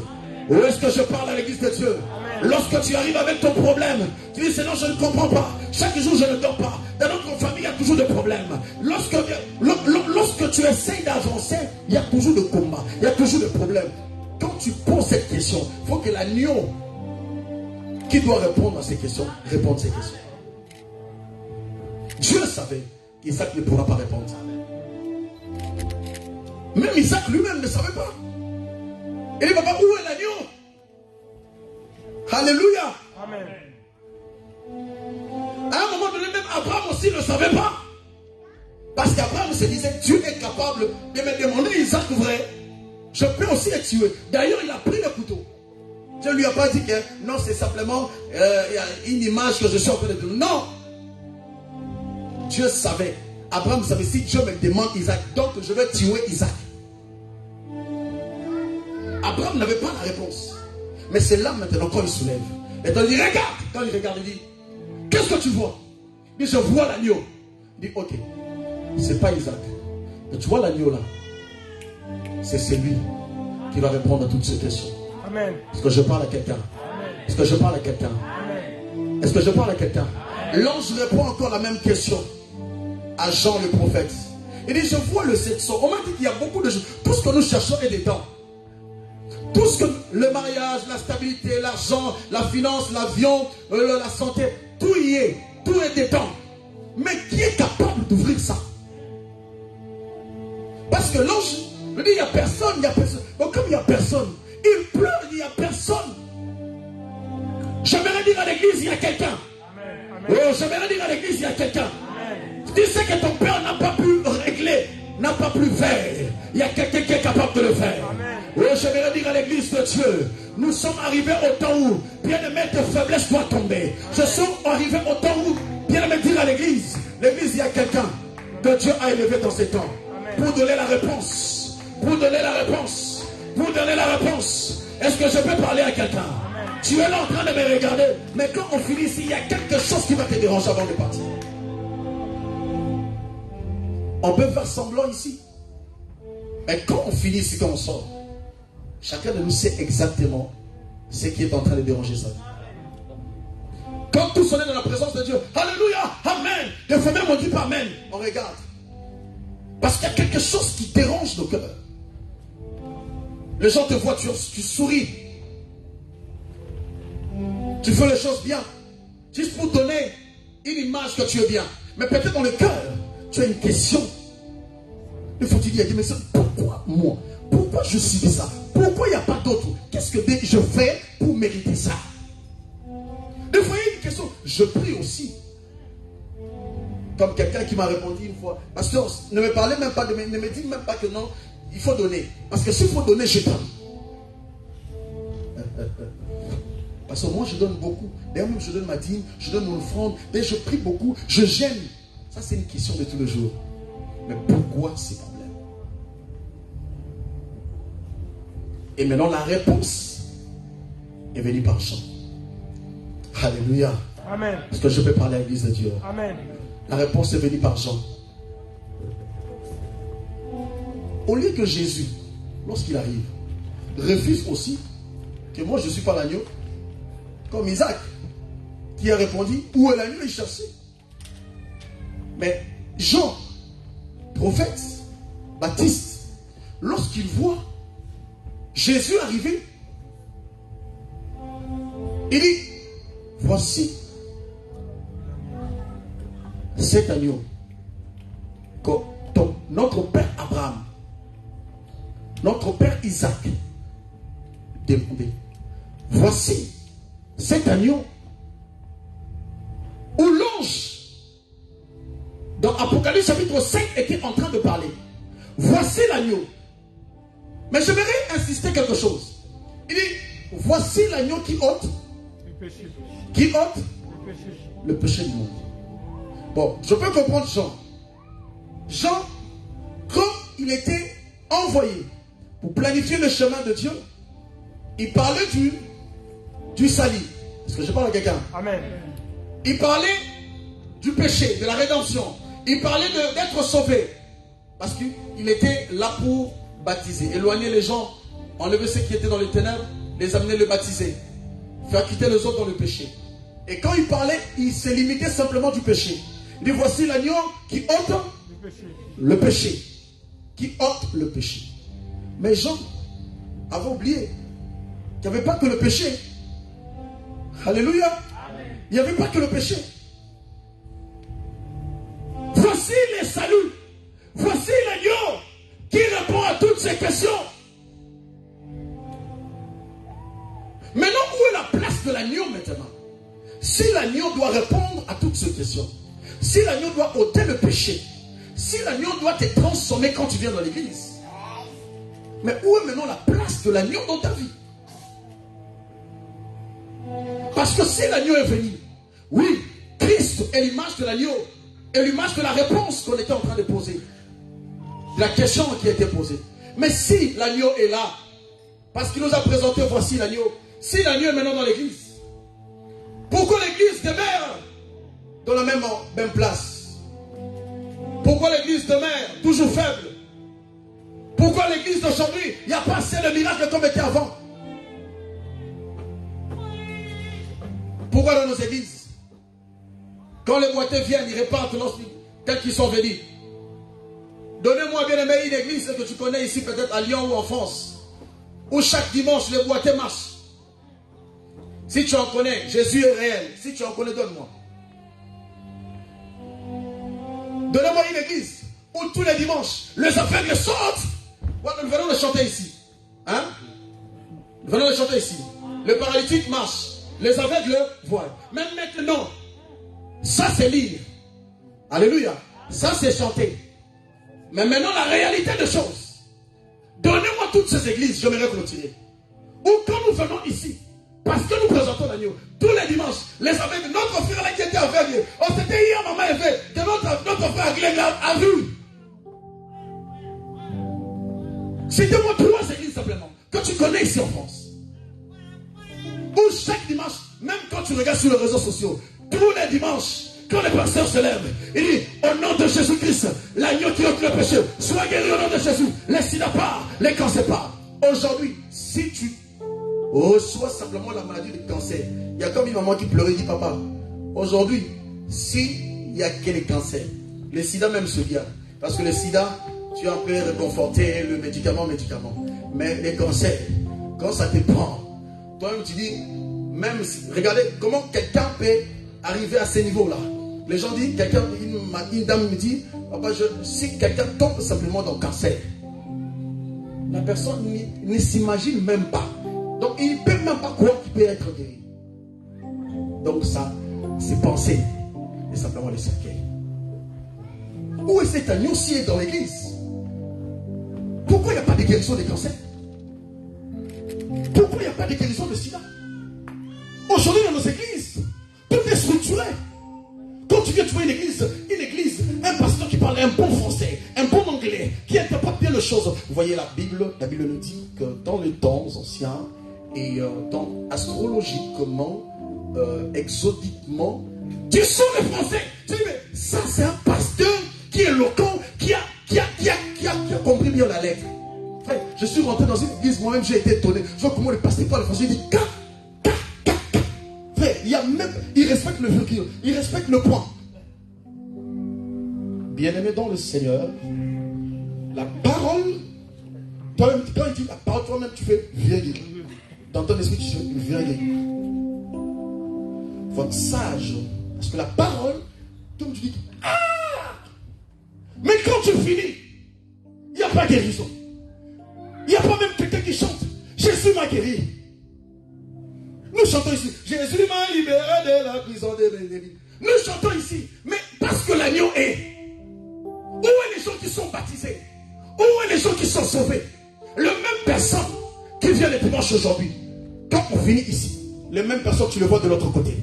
Où est-ce que je parle à l'église de Dieu? Lorsque tu arrives avec ton problème, tu dis Seigneur, je ne comprends pas. Chaque jour, je ne dors pas. Dans notre famille, il y a toujours des problèmes. Lorsque tu essayes d'avancer, il y a toujours des combats, il y a toujours des problèmes. Quand tu poses cette question, il faut que l'agneau qui doit répondre à ces questions, réponde à ces questions. Dieu savait qu'Isaac ne pourra pas répondre. Même Isaac lui-même ne savait pas. Il dit, papa, où est l'agneau? Alléluia. Amen. À un moment donné, même Abraham aussi ne savait pas. Parce qu'Abraham se disait, Dieu est capable de me demander Isaac vrai. Je peux aussi être tué. D'ailleurs, il a pris le couteau. Dieu ne lui a pas dit que non, c'est simplement une image que je suis en train de donner. Non. Dieu savait. Abraham savait, si Dieu me demande Isaac, donc je vais tuer Isaac. Abraham n'avait pas la réponse. Mais c'est là maintenant quand il soulève. Et il dit, regarde. Quand il regarde, il dit, qu'est-ce que tu vois? Il dit, je vois l'agneau. Il dit, ok, c'est pas Isaac. Mais tu vois l'agneau là? C'est celui qui va répondre à toutes ces questions. Amen. Est-ce que je parle à quelqu'un? Est-ce que je parle à quelqu'un? Est-ce que je parle à quelqu'un? L'ange répond encore la même question à Jean le prophète. Il dit, je vois le 700. On m'a dit qu'il y a beaucoup de choses. Tout ce que nous cherchons est dedans. Tout ce que le mariage, la stabilité, l'argent, la finance, l'avion, la santé, tout y est. Tout est dedans. Mais qui est capable d'ouvrir ça? Parce que l'ange me dit, il n'y a personne, il n'y a personne. Donc comme il n'y a personne, il pleure, il n'y a personne. J'aimerais dire à l'église, il y a quelqu'un. Oh, j'aimerais dire à l'église, il y a quelqu'un. Tu sais que ton père n'a pas pu régler, n'a pas pu faire. Il y a quelqu'un qui est capable de le faire. Oh, j'aimerais dire à l'église de Dieu, nous sommes arrivés au temps où, bien aimé, tes faiblesses doivent tomber. Je suis arrivé au temps où, bien aimé, dire à l'église, il y a quelqu'un que Dieu a élevé dans ces temps pour donner la réponse. Pour donner la réponse. Pour donner la réponse. Est-ce que je peux parler à quelqu'un? Tu es là en train de me regarder, mais quand on finit ici, il y a quelque chose qui va te déranger avant de partir. On peut faire semblant ici. Mais quand on finit ici, quand on sort, chacun de nous sait exactement ce qui est en train de déranger sa vie. Quand tous on est dans la présence de Dieu, Alléluia, Amen. Des fois même on ne dit pas Amen, on regarde. Parce qu'il y a quelque chose qui dérange nos cœurs. Les gens te voient, tu souris. Tu fais les choses bien. Juste pour donner une image que tu es bien. Mais peut-être dans le cœur, tu as une question. Il faut te dire, mais pourquoi moi? Pourquoi je subis ça? Pourquoi il n'y a pas d'autre? Qu'est-ce que je fais pour mériter ça? Des fois, il y a une question. Je prie aussi. Comme quelqu'un qui m'a répondu une fois, pasteur, ne me parlez même pas de ne me dites même pas que non, il faut donner. Parce que s'il faut donner, je donne. Parce que moi, je donne beaucoup. D'ailleurs, même je donne ma dîme, je donne mon offrande. D'ailleurs, je prie beaucoup, je gêne. Ça, c'est une question de tous les jours. Mais pourquoi ces problèmes? Et maintenant, la réponse est venue par Jean. Alléluia. Amen. Est-ce que je peux parler à l'église de Dieu? Amen. La réponse est venue par Jean. Au lieu que Jésus, lorsqu'il arrive, refuse aussi que moi je ne suis pas l'agneau. Comme Isaac, qui a répondu, où est l'agneau? Il cherchait. Mais Jean, prophète, Baptiste, lorsqu'il voit Jésus arriver, il dit, voici cet agneau que notre père Abraham, notre père Isaac demandait. Voici cet agneau où l'ange dans Apocalypse chapitre 5 était en train de parler. Voici l'agneau. Mais j'aimerais insister quelque chose. Il dit, voici l'agneau qui ôte le péché. Qui ôte le péché du monde. Bon, je peux comprendre Jean. Jean, quand il était envoyé pour planifier le chemin de Dieu, il parlait du salut. Est-ce que je parle à quelqu'un? Amen. Il parlait du péché, de la rédemption. Il parlait d'être sauvé. Parce qu'il était là pour baptiser, éloigner les gens, enlever ceux qui étaient dans les ténèbres, les amener le baptiser, faire quitter les autres dans le péché. Et quand il parlait, il se limitait simplement du péché. Il dit, voici l'agneau qui ôte le péché. Qui ôte le péché. Mais Jean avait oublié qu'il n'y avait pas que le péché. Alléluia. Il n'y avait pas que le péché. Voici les saluts. Voici l'agneau qui répond à toutes ces questions. Maintenant, où est la place de l'agneau maintenant? Si l'agneau doit répondre à toutes ces questions, si l'agneau doit ôter le péché, si l'agneau doit te transformer quand tu viens dans l'église, mais où est maintenant la place de l'agneau dans ta vie? Parce que si l'agneau est venu, oui, Christ est l'image de l'agneau, est l'image de la réponse qu'on était en train de poser, de la question qui a été posée. Mais si l'agneau est là, parce qu'il nous a présenté, voici l'agneau, si l'agneau est maintenant dans l'église, pourquoi l'église demeure dans la même place? Pourquoi l'église demeure toujours faible? Pourquoi l'église d'aujourd'hui, il n'y a pas assez de miracles comme était avant? Pourquoi dans nos églises, quand les boiteux viennent, ils repartent tels qu'ils sont venus? Donnez-moi bien aimé une église que tu connais ici, peut-être à Lyon ou en France, où chaque dimanche les boiteux marchent. Si tu en connais, Jésus est réel. Si tu en connais, donne-moi. Donnez-moi une église où tous les dimanches, les aveugles sortent. Voilà, nous venons de chanter ici. Hein? Nous venons de chanter ici. Le paralytique marche. Les aveugles voient. Même maintenant, ça c'est lire. Alléluia. Ça c'est chanter. Mais maintenant, la réalité des choses. Donnez-moi toutes ces églises, je vais clôturer. Ou quand nous venons ici, parce que nous présentons l'agneau, tous les dimanches, les aveugles, notre frère là qui était aveugle, on s'était hier, maman avait, que notre frère Glenn a vu. Citez-moi 3 églises simplement, que tu connais ici en France. Où chaque dimanche, même quand tu regardes sur les réseaux sociaux, tous les dimanches, quand les pasteurs se lèvent, il dit, au nom de Jésus-Christ, l'agneau qui ôte le péché, sois guéri au nom de Jésus, les sida part, les cancers part. Aujourd'hui, si tu reçois simplement la maladie du cancer, il y a comme une maman qui pleurait, dit, papa, aujourd'hui, s'il n'y a que les cancers, les sida même se viennent. Parce que le sida, tu as un peu réconforté le médicament. Mais les cancers, quand ça te prend, toi-même tu dis, même si, regardez comment quelqu'un peut arriver à ce niveau-là. Les gens disent, une dame me dit, papa, si quelqu'un tombe simplement dans le cancer, la personne ne s'imagine même pas. Donc il ne peut même pas croire qu'il peut être guéri. Donc ça, c'est penser. Et simplement les cercueils. Où est cet agneau s'il est dans l'église? Pourquoi il n'y a pas de guérison des cancers? Pourquoi il n'y a pas de guérison de sida? Aujourd'hui dans nos églises, tout est structuré. Quand tu viens trouver une église, un pasteur qui parle un bon français, un bon anglais, qui interprète bien les choses. Vous voyez la Bible nous dit que dans les temps anciens et astrologiquement, exotiquement, tu sens les Français. Tu dis, mais ça c'est un pasteur qui est éloquent, qui a compris bien la lettre. Je suis rentré dans une église, moi-même j'ai été étonné. Je vois comment le pasteur parle français, il dit ka, ka, ka, ka. Frère, il respecte le virgule, il respecte le point. Bien-aimé dans le Seigneur, la parole, toi-même, quand il dit la parole, toi-même tu fais virgule. Dans ton esprit, tu fais virgule. Il faut être sage. Parce que la parole, comme tu dis, ah! Mais quand tu finis, il n'y a pas guérison. Il n'y a pas même quelqu'un qui chante. Jésus m'a guéri. Nous chantons ici. Jésus m'a libéré de la prison des bénédicts. Nous chantons ici. Mais parce que l'agneau est. Où est les gens qui sont baptisés? Où est les gens qui sont sauvés? Le même personne qui vient le dimanche aujourd'hui. Quand on finit ici, le même personne tu le vois de l'autre côté.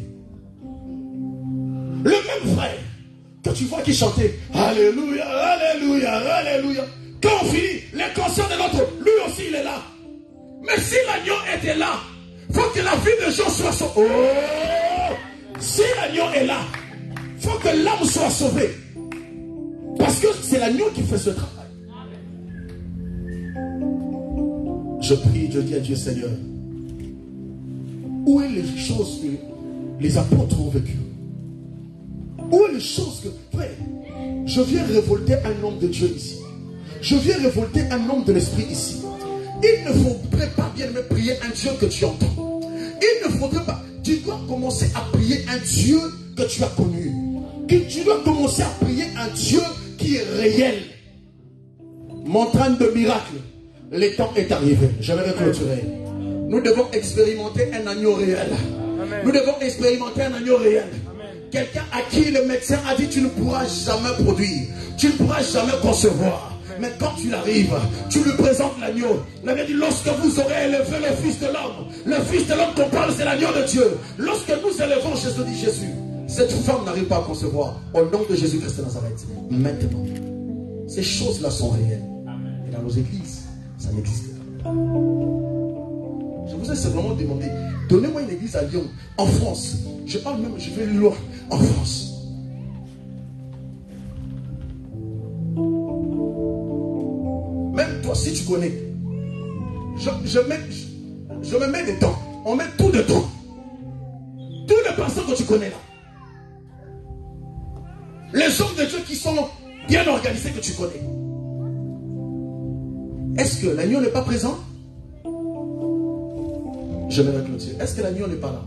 Le même frère que tu vois qui chantait Alléluia, Alléluia, Alléluia. Quand on finit, les concerts de l'autre, lui aussi il est là. Mais si l'agneau était là, il faut que la vie de Jean soit sauvée. Oh! Si l'agneau est là, il faut que l'âme soit sauvée. Parce que c'est l'agneau qui fait ce travail. Je prie, je dis à Dieu Seigneur, où est les choses que les apôtres ont vécues? Où est les choses que... Frère, je viens révolter un homme de Dieu ici. Je viens révolter un homme de l'esprit ici. Il ne faudrait pas bien me prier un Dieu que tu entends. Il ne faudrait pas... Tu dois commencer à prier un Dieu que tu as connu. Tu dois commencer à prier un Dieu qui est réel. Montagne de miracles. Le temps est arrivé. J'aimerais clôturer. Nous devons expérimenter un agneau réel. Amen. Nous devons expérimenter un agneau réel. Quelqu'un à qui le médecin a dit tu ne pourras jamais produire, tu ne pourras jamais concevoir. Mais quand tu arrives, tu lui présentes l'agneau. L'agneau dit lorsque vous aurez élevé le Fils de l'homme qu'on parle c'est l'agneau de Dieu. Lorsque nous élevons Jésus, dit Jésus, cette femme n'arrive pas à concevoir. Au nom de Jésus-Christ de Nazareth, maintenant, ces choses-là sont réelles. Et dans nos églises, ça n'existe pas. Je vous ai simplement demandé, donnez-moi une église à Lyon, en France. Je parle même, je vais loin, en France. Même toi, si tu connais, je me mets dedans. On met tout dedans. Tous les personnes que tu connais là. Les hommes de Dieu qui sont bien organisés que tu connais. Est-ce que l'agneau n'est pas présent? Je vais clôturer. Est-ce que l'agneau n'est pas là?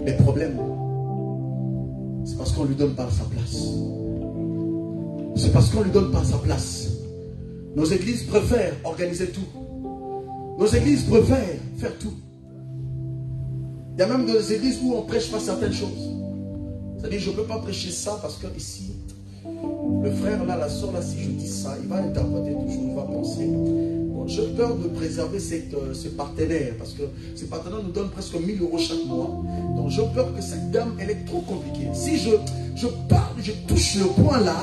Les problèmes, c'est parce qu'on ne lui donne pas sa place. C'est parce qu'on ne lui donne pas sa place. Nos églises préfèrent organiser tout. Nos églises préfèrent faire tout. Il y a même des églises où on ne prêche pas certaines choses. C'est-à-dire, je ne peux pas prêcher ça parce que ici, le frère là, la soeur là, si je dis ça, il va interpréter toujours, il va penser. Bon, j'ai peur de préserver ce partenaire parce que ce partenaire nous donne presque 1000 € chaque mois. Donc j'ai peur que cette dame, elle est trop compliquée. Si je parle, je touche le point là,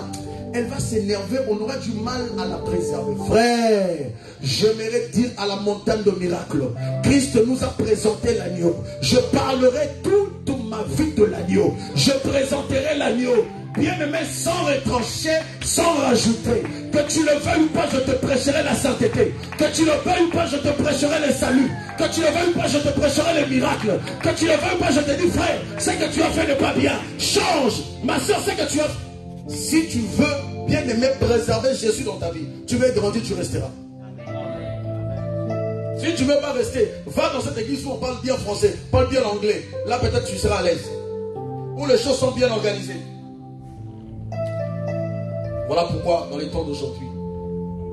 elle va s'énerver, on aura du mal à la préserver. Frère, j'aimerais dire à la montagne de miracles, Christ nous a présenté l'agneau. Je parlerai toute ma vie de l'agneau. Je présenterai l'agneau. Bien-aimé, sans retrancher, sans rajouter. Que tu le veuilles ou pas, je te prêcherai la sainteté. Que tu le veuilles ou pas, je te prêcherai le salut. Que tu le veuilles ou pas, je te prêcherai les miracles. Que tu le veuilles ou pas, je te dis, frère, ce que tu as fait n'est pas bien. Change. Ma soeur, ce que tu as... Si tu veux, bien aimer, préserver Jésus dans ta vie, tu veux grandir, tu resteras. Si tu ne veux pas rester, va dans cette église où on parle bien français, parle bien anglais. Là, peut-être tu seras à l'aise. Où les choses sont bien organisées. Voilà pourquoi, dans les temps d'aujourd'hui,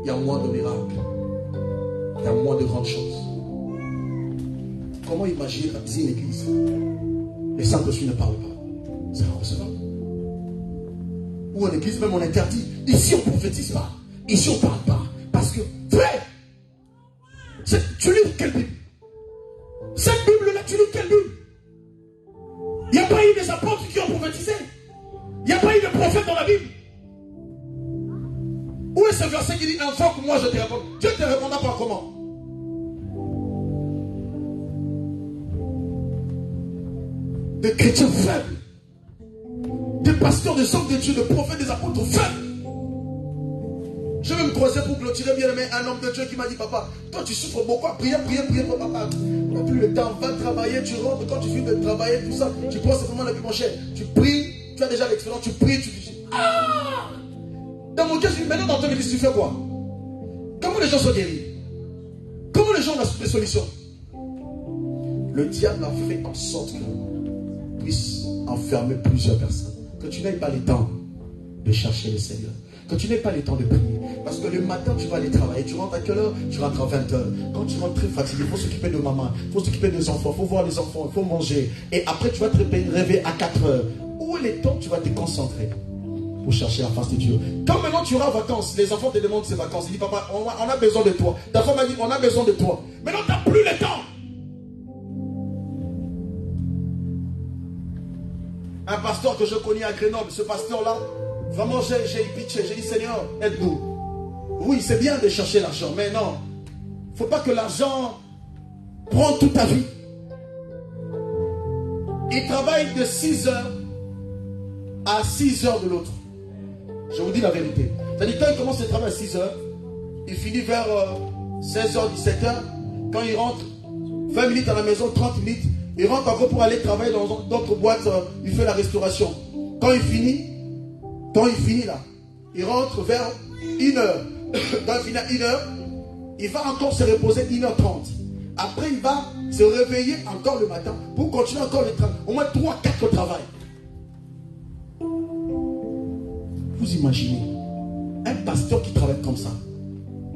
il y a moins de miracles. Il y a moins de grandes choses. Comment imaginer une église? Les Saint-Esprit ne parlent pas. C'est impressionnant. Ou en église, même on interdit. Ici, on ne prophétise pas. Ici, on ne parle pas. Parce que, frère, tu lis quelle Bible? Cette Bible-là, tu lis quelle Bible? Il n'y a pas eu des apôtres qui ont prophétisé. Il n'y a pas eu de prophète dans la Bible. Où est ce verset qui dit invoque moi je te réponds? Dieu te répondra par comment? Des chrétiens faibles, des pasteurs, des hommes de Dieu, des prophètes, des apôtres faibles. Je vais me croiser pour clôturer, bien aimé, un homme de Dieu qui m'a dit, papa, toi tu souffres beaucoup, prier pour papa. Tu n'as plus le temps, va travailler, tu rentres, quand tu finis de travailler, tout ça, tu prends simplement la vie, mon cher. Tu pries, tu as déjà l'expérience, tu pries, tu dis, ah! Dans mon cœur, je dis, maintenant dans ton église, tu fais quoi? Comment les gens sont guéris? Comment les gens ont des solutions? Le diable a fait en sorte que puisse enfermer plusieurs personnes. Que tu n'aies pas le temps de chercher le Seigneur. Que tu n'aies pas le temps de prier. Parce que le matin, tu vas aller travailler. Tu rentres à quelle heure? Tu rentres à 20 h. Quand tu rentres très fatigué, il faut s'occuper de maman, il faut s'occuper des enfants, il faut voir les enfants, il faut manger. Et après, tu vas te réveiller à 4 h. Où est le temps tu vas te concentrer pour chercher la face de Dieu? Quand maintenant tu auras vacances, les enfants te demandent ces vacances. Ils disent, papa, on a besoin de toi. Ta femme a dit, on a besoin de toi. Maintenant, tu n'as plus le temps. Un pasteur que je connais à Grenoble, ce pasteur-là, vraiment, j'ai pitié. J'ai dit, Seigneur, aide-nous. Oui, c'est bien de chercher l'argent, mais non. Il ne faut pas que l'argent prenne toute ta vie. Il travaille de 6 h à 6 h de l'autre. Je vous dis la vérité. C'est-à-dire, quand il commence le travail à 6 h, il finit vers 16 h, 17 h. Quand il rentre, 20 minutes à la maison, 30 minutes, il rentre encore pour aller travailler dans d'autres boîtes, il fait la restauration. Quand il finit là, il rentre vers 1 h. Quand il finit à 1 h, il va encore se reposer 1 h 30. Après, il va se réveiller encore le matin pour continuer encore le travail. Au moins 3-4 au travail. Vous imaginez un pasteur qui travaille comme ça.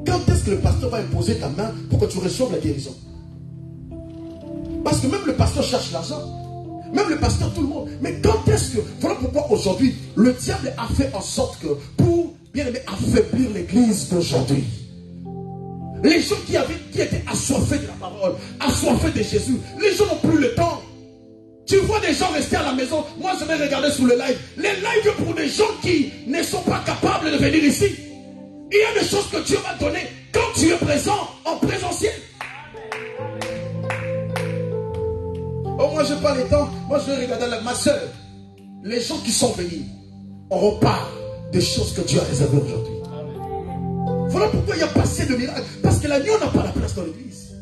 Quand est-ce que le pasteur va imposer ta main pour que tu reçoives la guérison? Parce que même le pasteur cherche l'argent. Même le pasteur, tout le monde. Mais quand est-ce que... Voilà pourquoi aujourd'hui, le diable a fait en sorte que, pour bien aimer affaiblir l'église d'aujourd'hui, les gens qui étaient assoiffés de la parole, assoiffés de Jésus, les gens n'ont plus le temps. Tu vois des gens rester à la maison. Moi, je vais regarder sur le live. Les lives pour des gens qui ne sont pas capables de venir ici. Il y a des choses que Dieu va donner quand tu es présent, en présentiel. Oh, moi, je n'ai pas le temps. Moi, je vais regarder ma soeur. Les gens qui sont venus auront part des choses que Dieu a réservées aujourd'hui. Voilà pourquoi il y a pas assez de miracles. Parce que l'agneau n'a pas la place dans l'église.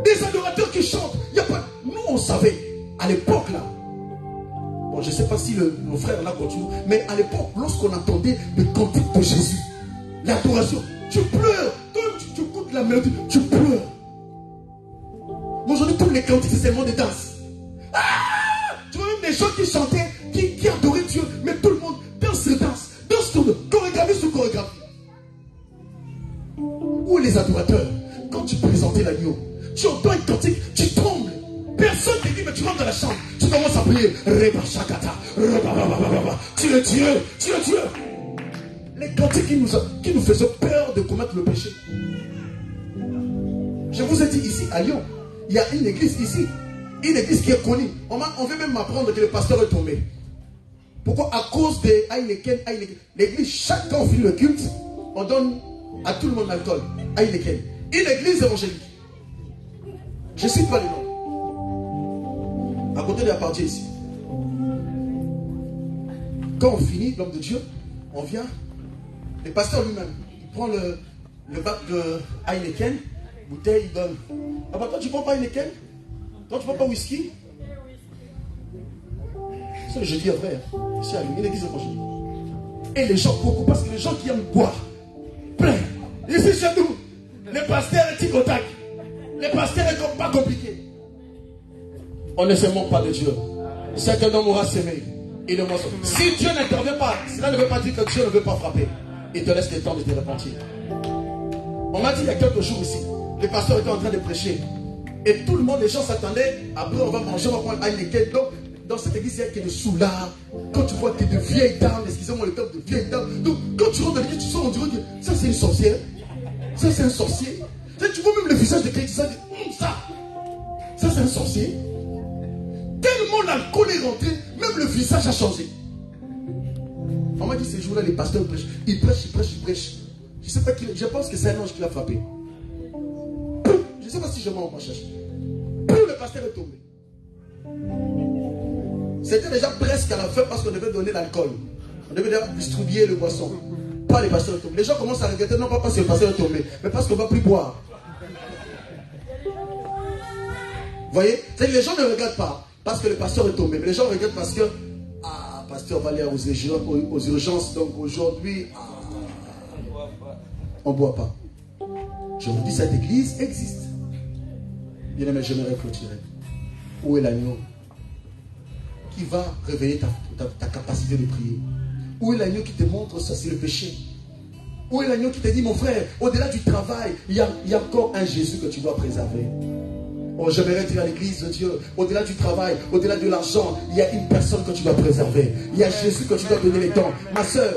Des adorateurs qui chantent. Il y a pas... Nous, on savait, à l'époque là. Bon, je ne sais pas si nos frères là continuent. Mais à l'époque, lorsqu'on entendait le cantique de Jésus, l'adoration, tu pleures. Quand tu écoutes la mélodie, tu pleures. Aujourd'hui, tous les cantiques, c'est seulement des danses. Ah! Tu vois même des gens qui chantaient, qui adoraient Dieu, mais tout le monde danse, tourne, chorégraphie sur chorégraphie. Où les adorateurs? Quand tu présentais l'agneau, tu entends un cantique, tu trembles. Personne ne te dit, mais tu rentres dans la chambre, tu commences à prier. Tu es Dieu, tu es Dieu. Les cantiques qui nous faisaient peur de commettre le péché. Je vous ai dit ici, à Lyon, il y a une église ici, une église qui est connue. On veut même m'apprendre que le pasteur est tombé. Pourquoi? À cause de Heineken. L'église, chaque fois on finit le culte, on donne à tout le monde l'alcool. Heineken. Une église évangélique. Je ne cite pas les noms. À côté de la partie ici. Quand on finit, l'homme de Dieu, on vient. Le pasteur lui-même, il prend le bac de Heineken, bouteille, il donne. Papa, toi tu prends pas Heineken? Toi tu prends pas whisky? C'est le jeudi après. Ici à une église évangélique. Et les gens beaucoup, parce que les gens qui aiment boire, plein. Ici chez nous, le pasteur est tic-au-tac. Le pasteur est pas compliqué. On ne se moque pas de Dieu. C'est un homme aura s'aimer. Il est mensonge. Si Dieu n'intervient pas, cela ne veut pas dire que Dieu ne veut pas frapper. Il te laisse le temps de te repentir. On m'a dit il y a quelques jours ici, le pasteur était en train de prêcher. Et tout le monde, les gens s'attendaient. Après on va manger, on va prendre un Heineken. Donc, dans cette église, il y a que des soulards. Quand tu vois que de vieilles dames, excusez-moi le terme de vieilles dames. Donc, quand tu rentres dans l'église, tu sors, on dirait que ça c'est une sorcière. Ça c'est un sorcier. Tu vois même le visage de quelqu'un, ça c'est un sorcier. Tellement l'alcool est rentré, même le visage a changé. On m'a dit ces jours-là, les pasteurs prêchent. Ils prêchent. Je sais pas qui. Je pense que c'est un ange qui l'a frappé. Je ne sais pas si je mens en cherche. Le pasteur est tombé. C'était déjà presque à la fin parce qu'on devait donner l'alcool. On devait distribuer le boisson. pas les pasteurs tombés. Les gens commencent à regretter, non pas parce que le pasteur est tombé, mais parce qu'on ne va plus boire. Vous voyez? C'est que les gens ne regrettent pas parce que le pasteur est tombé, mais les gens regrettent parce que pasteur va aller aux urgences, donc aujourd'hui, on ne boit pas. Je vous dis, cette église existe. Bien aimé, j'aimerais clôturer. Où est l'agneau qui va réveiller ta capacité de prier? Où est l'agneau qui te montre ça, c'est le péché? Où est l'agneau qui te dit, mon frère, au-delà du travail, il y a encore un Jésus que tu dois préserver. Oh, j'aimerais dire à l'église de Dieu, au-delà du travail, au-delà de l'argent, il y a une personne que tu dois préserver. Il y a Jésus que tu dois donner les temps. Ma soeur,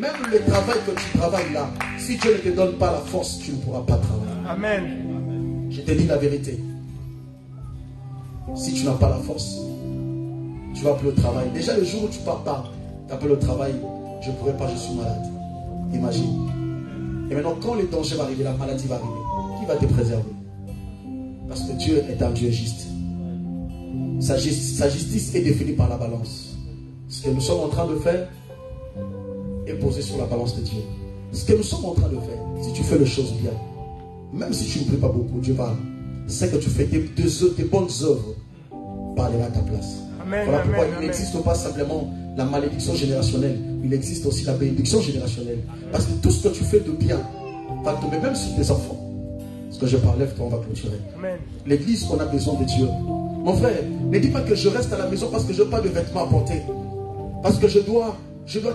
même le travail que tu travailles là, si Dieu ne te donne pas la force, tu ne pourras pas travailler. Amen. Je te dis la vérité. Si tu n'as pas la force, tu vas plus au travail. Déjà le jour où tu pars pas, tu appelles au travail, je ne pourrai pas, je suis malade. Imagine. Et maintenant, quand le danger va arriver, la maladie va arriver, qui va te préserver? Parce que Dieu est un Dieu juste. Sa justice est définie par la balance. Ce que nous sommes en train de faire est posé sur la balance de Dieu. Ce que nous sommes en train de faire, si tu fais les choses bien, même si tu ne pries pas beaucoup, Dieu va. C'est que tu fais des bonnes œuvres, parlera à ta place. Amen, voilà pourquoi amen, il n'existe pas simplement la malédiction générationnelle, il existe aussi la bénédiction générationnelle. Parce que tout ce que tu fais de bien va tomber même sur tes enfants. Ce que je parlais, on va clôturer. L'église, on a besoin de Dieu. Mon frère, ne dis pas que je reste à la maison parce que je n'ai pas de vêtements à porter. Parce que je dois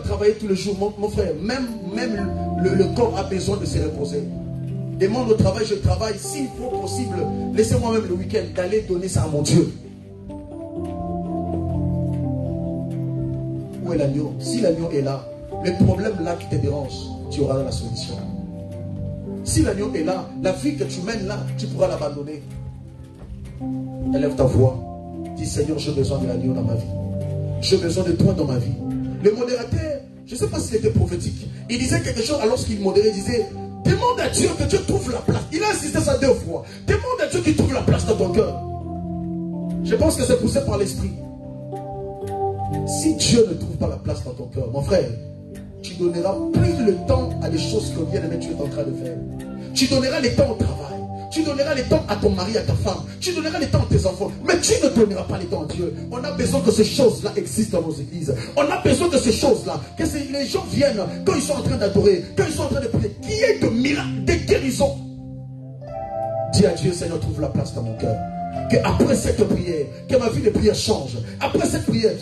travailler tous les jours. Mon frère, même le corps a besoin de se reposer. Demande au travail, je travaille. S'il faut possible, laissez-moi même le week-end d'aller donner ça à mon Dieu. Où est l'agneau? Si l'agneau est là, le problème là qui te dérange, tu auras la solution. Si l'agneau est là, la vie que tu mènes là, tu pourras l'abandonner. Élève ta voix. Dis, Seigneur, j'ai besoin de l'agneau dans ma vie. J'ai besoin de toi dans ma vie. Le modérateur, je ne sais pas s'il était prophétique. Il disait quelque chose alors qu'il modérait. Il disait, demande à Dieu que Dieu trouve la place. Il a insisté ça 2 fois. Demande à Dieu qu'il trouve la place dans ton cœur. Je pense que c'est poussé par l'esprit. Si Dieu ne trouve pas la place dans ton cœur, mon frère, tu donneras plus le temps à des choses que bien aimé tu es en train de faire. Tu donneras le temps au travail. Tu donneras le temps à ton mari, à ta femme. Tu donneras le temps à tes enfants. Mais tu ne donneras pas le temps à Dieu. On a besoin que ces choses-là existent dans nos églises. On a besoin de ces choses-là. Que les gens viennent quand ils sont en train d'adorer, quand ils sont en train de prier. Qu'il y ait de miracles, de guérisons. Dis à Dieu, Seigneur, trouve la place dans mon cœur. Que après cette prière, que ma vie de prière change. Après cette prière,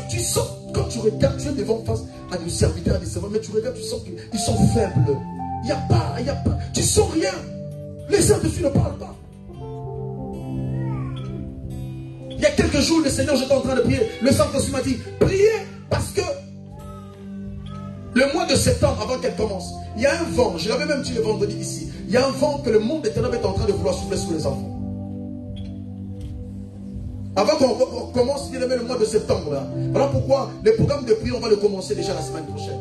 tu sens, quand tu regardes, tu es devant face à des serviteurs, à des servants, mais tu regardes, tu sens qu'ils sont faibles. Il n'y a pas, tu sens rien. Les saints dessus ne parlent pas. Il y a quelques jours, le Seigneur, j'étais en train de prier. Le Saint-Esprit m'a dit, priez parce que le mois de septembre, avant qu'elle commence, il y a un vent, je l'avais même dit le vendredi ici, il y a un vent que le monde des ténèbres est en train de vouloir souffler sur les enfants. Avant qu'on commence, bien aimé, le mois de septembre, là. Voilà pourquoi le programme de prière, on va le commencer déjà la semaine prochaine.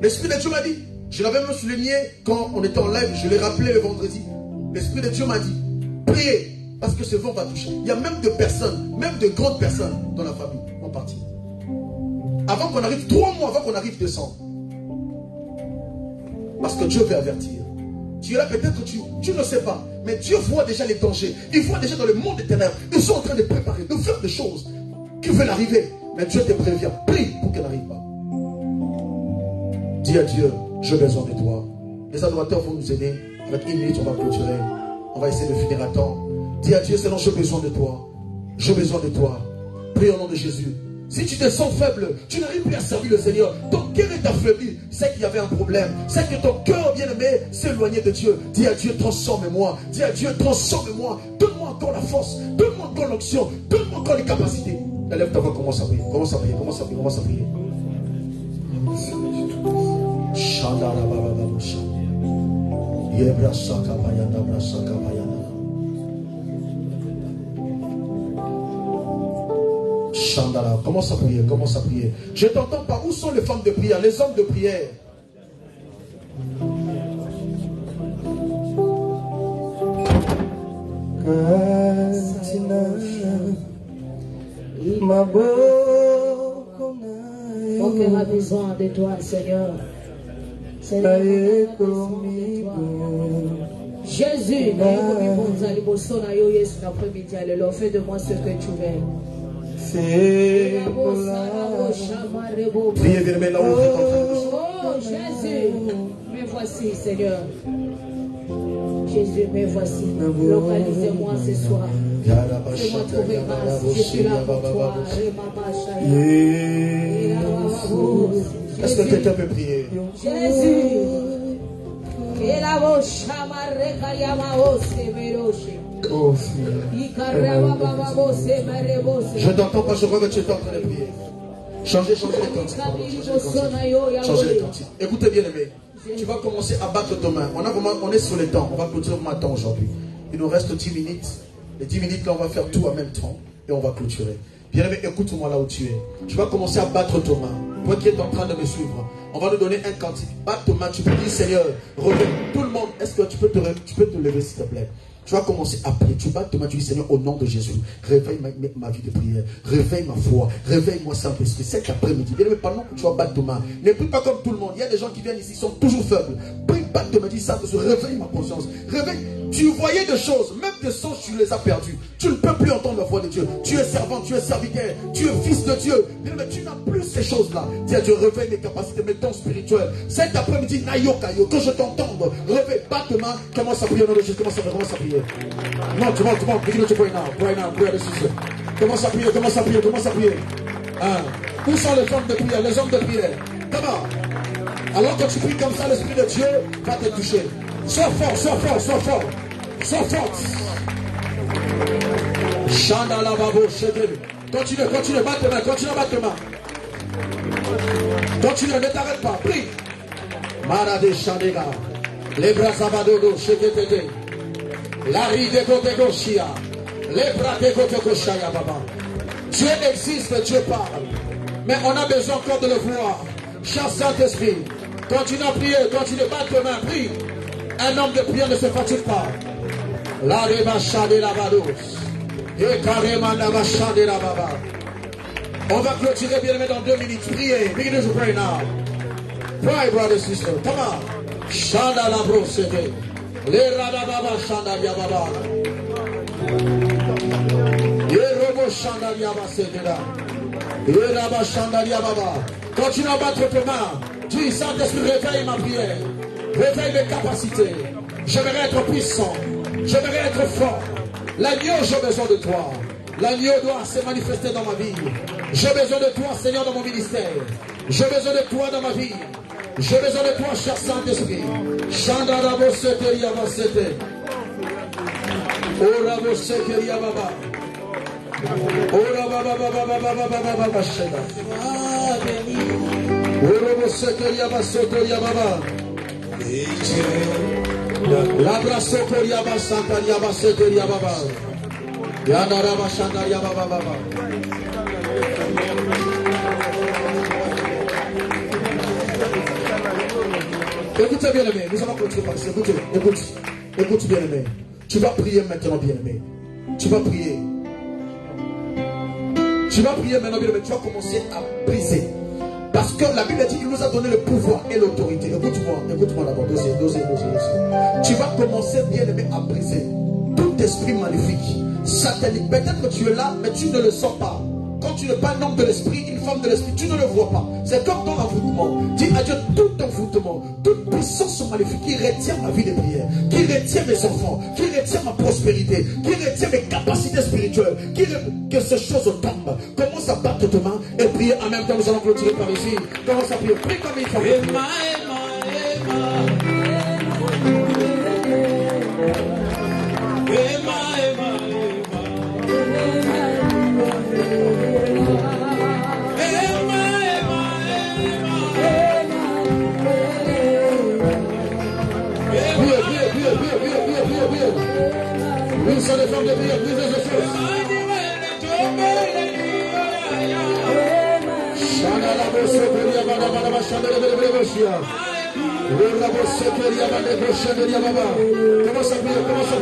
L'Esprit de Dieu m'a dit, je l'avais même souligné quand on était en live, je l'ai rappelé le vendredi. L'Esprit de Dieu m'a dit, priez, parce que ce vent va toucher. Il y a même de personnes, même de grandes personnes dans la famille qui vont partir. Avant qu'on arrive, 3 mois avant qu'on arrive décembre. Parce que Dieu veut avertir. Tu es là, peut-être que tu ne sais pas, mais Dieu voit déjà les dangers. Il voit déjà dans le monde des ténèbres. Ils sont en train de préparer, de faire des choses qui veulent arriver. Mais Dieu te prévient, prie pour qu'elle n'arrive pas. Dis à Dieu, j'ai besoin de toi. Les adorateurs vont nous aider. Avec 1 minute, on va clôturer. On va essayer de finir à temps. Dis à Dieu, Seigneur, j'ai besoin de toi. J'ai besoin de toi. Prie au nom de Jésus. Si tu te sens faible, tu n'arrives plus à servir le Seigneur. Ton cœur est affaibli. C'est qu'il y avait un problème. C'est que ton cœur, bien-aimé, s'est éloigné de Dieu. Dis à Dieu, transforme-moi. Dis à Dieu, transforme-moi. Donne-moi encore la force. Donne-moi encore l'onction. Donne-moi encore les capacités. Élève ta voix, commence à prier. Commence à prier, commence à prier, commence à prier. Chandala, commence à prier, commence à prier. Je t'entends pas. Où sont les femmes de prière, les hommes de prière? Mon cœur a besoin de toi, Seigneur. Jésus, fais de moi ce que tu veux. Priez, bien-aimé, là où vous êtes en train de Oh Jésus, me voici, Seigneur. Jésus, me voici. Localisez-moi ce soir. Fais-moi trouver grâce. Je suis là pour toi. Est-ce que quelqu'un peut prier? Jésus. Je t'entends pas, je crois que tu es en train de prier. Changez les cantiques. Changez les cantiques. Écoutez bien aimé, tu vas commencer à battre ton main. On est sur le temps, on va clôturer le matin aujourd'hui. Il nous reste 10 minutes. Les 10 minutes là, on va faire tout en même temps et on va clôturer. Bien aimé, écoute-moi là où tu es. Tu vas commencer à battre ton main. Toi qui es en train de me suivre, on va nous donner un cantique. Batte ton main, tu peux dire Seigneur, reviens. Tout le monde, est-ce que tu peux te lever s'il te plaît? Tu vas commencer à prier. Tu vas te dire, Seigneur, au nom de Jésus, réveille ma vie de prière. Réveille ma foi. Réveille-moi, Saint-Esprit. Cet après-midi, bien aimé, pendant que tu vas battre ton main, ne prie pas comme tout le monde. Il y a des gens qui viennent ici, sont toujours faibles. Prie, batte ton main, dis Saint-Esprit, réveille ma conscience. Réveille. Tu voyais des choses, même des sons, tu les as perdus. Tu ne peux plus entendre la voix de Dieu. Tu es servant, tu es serviteur, tu es fils de Dieu. Mais tu n'as plus ces choses-là. Dis à Dieu, réveille mes capacités, mes dons spirituels. Cet après-midi, Nayokayo, que je t'entende. Réveille, batte ta main, commence à prier au nom de Jésus, commence à prier. Non, tu montes, begin to pray now, pray the sister. Commence à prier, commence à prier, commence à prier. Hein? Où sont les hommes de prière, les hommes de prière? Comment? Alors que tu pries comme ça, l'Esprit de Dieu va te toucher. Sois fort, sois fort, sois fort. Sois forte. Chanda la babo, continue, continue, batte main, continue à battre main. Continue, ne t'arrête pas, prie. Marade Chandega, les bras abadodo, sheketete. La ride kote goshia, les bras de kote goshaya baba. Dieu existe, Dieu parle. Mais on a besoin encore de le voir. Cher Saint-Esprit, continue à prier, continue à battre main, prie. Un homme de prière ne se fatigue pas. La rebacha de la bados. Et carrément la bacha de la baba. On va clôturer bien aimé dans 2 minutes. Priez. Begin to pray now. Pray, brother, sister. Come on. Shanda la brosete. Le rada baba shanda ya baba. Ye robo shanda ya basete. Ye raba shanda ya baba. Continue à battre tes mains. Dis, Saint-Esprit, réveille ma prière. Réveille mes capacités. J'aimerais être puissant. J'aimerais être fort. L'agneau, j'ai besoin de toi. L'agneau doit se manifester dans ma vie. J'ai besoin de toi, Seigneur, dans mon ministère. J'ai besoin de toi dans ma vie. J'ai besoin de toi, cher Saint-Esprit. Chanda rabo sete yaba sete. Ora bo sete yaba. Ora baba baba baba baba baba sheba. Ora bo sete yaba sete yaba. Labra sete yaba santa yaba sete yaba. Yana raba shanda yaba baba. Écoutez bien aimé, nous allons continuer par ici. Écoute bien aimé. Tu vas prier maintenant bien aimé. Tu vas prier. Tu vas prier maintenant bien aimé. Tu vas commencer à briser. Parce que la Bible dit qu'il nous a donné le pouvoir et l'autorité. Écoute-moi d'abord. Dosez. Tu vas commencer bien aimé à briser tout esprit maléfique, satanique. Peut-être que tu es là, mais tu ne le sens pas. Quand tu n'es pas un homme de l'esprit, une femme de l'esprit, tu ne le vois pas. C'est comme ton envoûtement. Dis à Dieu tout envoûtement, toute puissance maléfique qui retient ma vie de prière, qui retient mes enfants, qui retient ma prospérité, qui retient mes capacités spirituelles, que ces choses tombent. Commence à battre tes mains et prier en même temps. Nous allons clôturer par ici. Commence à prier. Prie comme il faut. Nous sommes les femmes de prière, plus de choses. Commence à prier. Commence à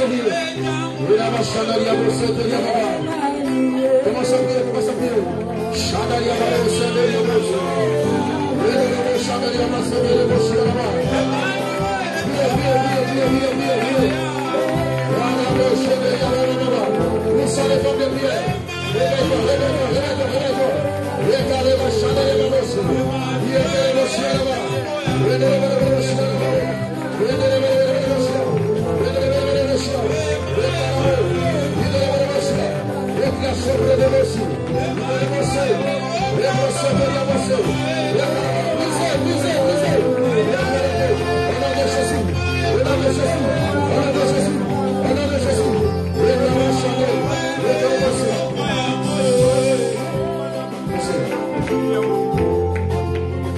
prier.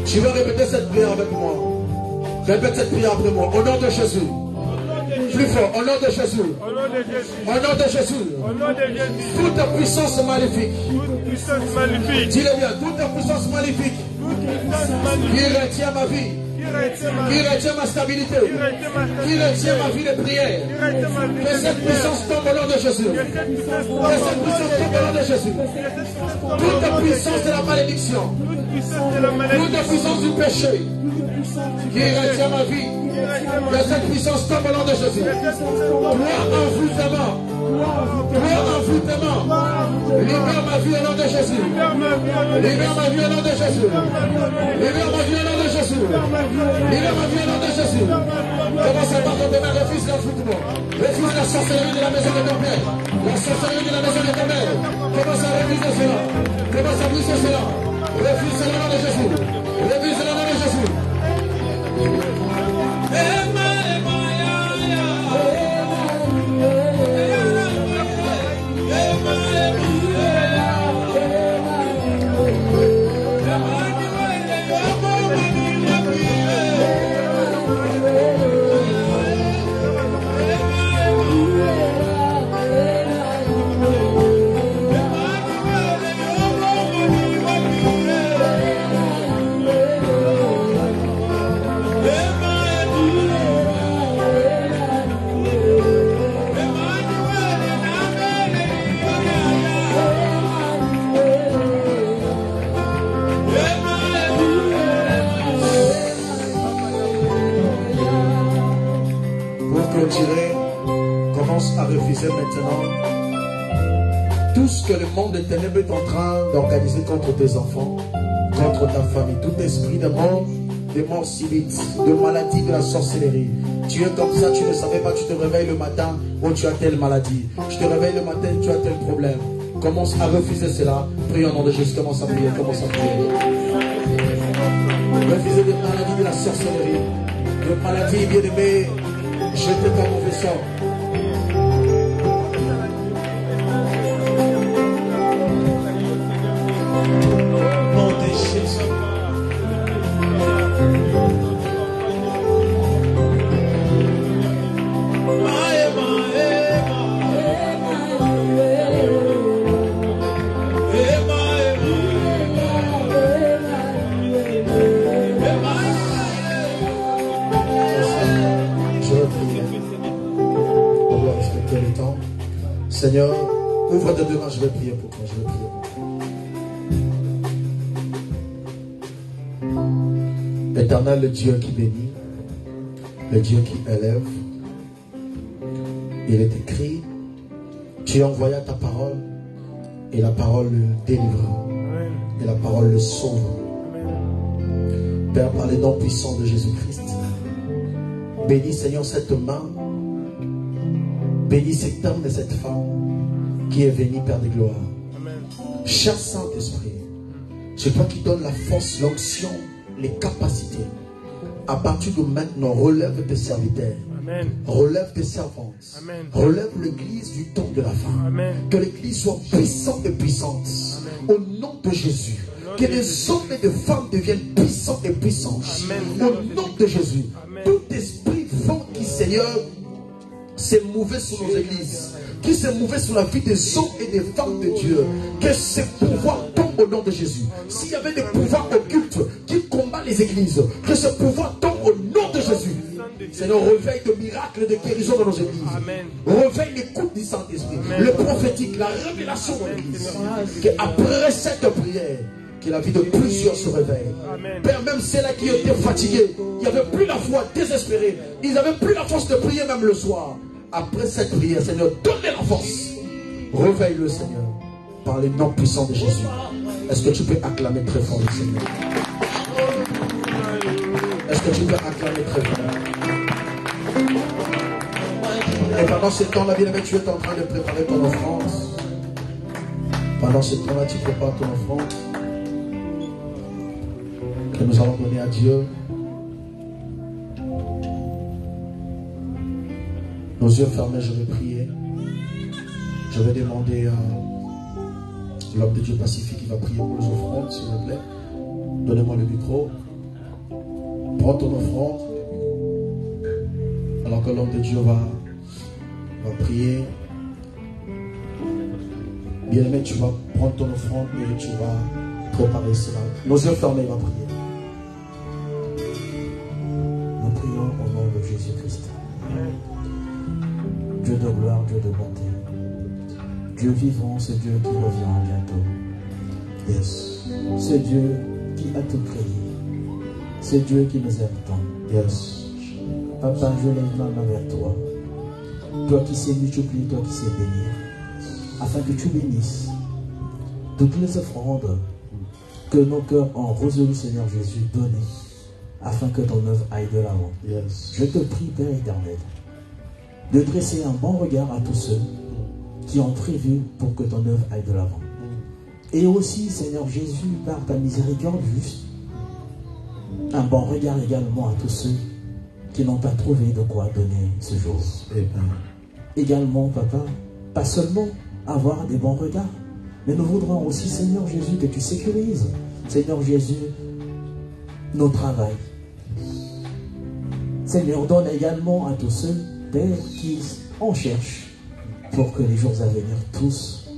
Tu vas répéter cette prière avec moi. Répète cette prière après moi. Au nom de Jésus. Plus fort. Au nom de Jésus. Au nom de Jésus. Toute puissance maléfique. Dis-le bien. Toute puissance maléfique. Qui retient ma vie. Qui retient ma stabilité. Qui retient ma vie de prière. Que cette puissance tombe au nom de Jésus. Que cette puissance tombe au nom de Jésus. Toute puissance de la malédiction. Toute puissance du péché. Qui retient ma vie. Que cette puissance tombe au nom de Jésus. Toi envoûtement. Toi envoûtement. Libère ma vie au nom de Jésus. Libère ma vie au nom de Jésus. Libère ma vie au nom de Jésus. Libère ma vie au nom de Jésus. Commence à parler de ma refuse l'envoûtement. Refuse la sorcellerie de la maison de ton père. La sorcellerie de la maison de ton père. Commence à refuser cela. Commence à briser cela. Refuse le nom de Jésus. Refuse le nom de Jésus. Commence à refuser maintenant tout ce que le monde des ténèbres est en train d'organiser contre tes enfants, contre ta famille, tout esprit de mort subite, de maladie, de la sorcellerie. Tu es comme ça, tu ne savais pas, tu te réveilles le matin, oh tu as telle maladie. Tu te réveilles le matin, tu as tel problème. Commence à refuser cela. Prie au nom de Jésus, commence à prier, commence à prier. Refuser des maladies, de la sorcellerie, de maladies, bien-aimés. Jetez ton mauvais sort. Nom de Jésus. Seigneur, ouvre tes deux mains, je vais prier pour toi, je vais prier pour toi. Éternel, le Dieu qui bénit, le Dieu qui élève, il est écrit, tu envoyas ta parole, et la parole le délivre, et la parole le sauve. Père, par les noms puissants de Jésus-Christ, bénis, Seigneur, cette main. Bénis cet homme et cette femme qui est venu, Père de gloire. Cher Saint-Esprit, c'est toi qui donnes la force, l'onction, les capacités. À partir de maintenant, relève tes serviteurs. Amen. Relève tes servantes. Amen. Relève l'église du temps de la fin. Amen. Que l'église soit puissante et puissante. Amen. Au nom de Jésus. Que les hommes et les femmes deviennent puissants et puissantes. Amen. Au nom de Jésus. Amen. Tout esprit fort qui, Seigneur, s'est mouvé sur nos églises, qui s'est mouvé sur la vie des hommes et des femmes de Dieu, que ces pouvoirs tombent au nom de Jésus. S'il y avait des pouvoirs occultes qui combattent les églises, que ce pouvoir tombe au nom de Jésus. Seigneur, réveille de miracles, de guérison dans nos églises. Amen. Réveille l'écoute du Saint-Esprit, le prophétique, la révélation dans l'église. Qu'après cette prière, Que la vie de plusieurs se réveille. Amen. Père, même celles qui étaient fatiguées, qui n'avaient plus la foi, désespérées, ils n'avaient plus la force de prier même le soir. Après cette prière, Seigneur, donne-les la force. Réveille-le, Seigneur, par les noms puissants de Jésus. Est-ce que tu peux acclamer très fort le Seigneur? Est-ce que tu peux acclamer très fort? Et pendant ce temps-là, bien-aimé, tu es en train de préparer ton offrande. Pendant ce temps-là, tu prépares ton offrande que nous allons donner à Dieu. Nos yeux fermés, je vais prier. Je vais demander à l'homme de Dieu pacifique qui va prier pour les offrandes, s'il vous plaît. Donnez-moi le micro. Prends ton offrande. Alors que l'homme de Dieu va prier. Bien-aimé, tu vas prendre ton offrande et tu vas préparer cela. Nos yeux fermés, il va prier. Nous prions au nom de Jésus-Christ. Dieu de gloire, Dieu de bonté. Dieu vivant, ce Dieu qui revient bientôt. Yes. Ce Dieu qui a tout créé. Ce Dieu qui nous aime tant. Yes. Papa, je lève ma main vers toi. Toi qui sais multiplier, toi qui sais bénir. Afin que tu bénisses toutes les offrandes que nos cœurs ont résolu, Seigneur Jésus, donner. Afin que ton œuvre aille de l'avant. Yes. Je te prie, Père éternel, de dresser un bon regard à tous ceux qui ont prévu pour que ton œuvre aille de l'avant. Et aussi, Seigneur Jésus, par ta miséricorde juste, un bon regard également à tous ceux qui n'ont pas trouvé de quoi donner ce jour. Amen. Également, Papa, pas seulement avoir des bons regards, mais nous voudrons aussi, Seigneur Jésus, que tu sécurises, Seigneur Jésus, nos travails. Seigneur, donne également à tous ceux, Père, qui en cherchent, pour que les jours à venir, tous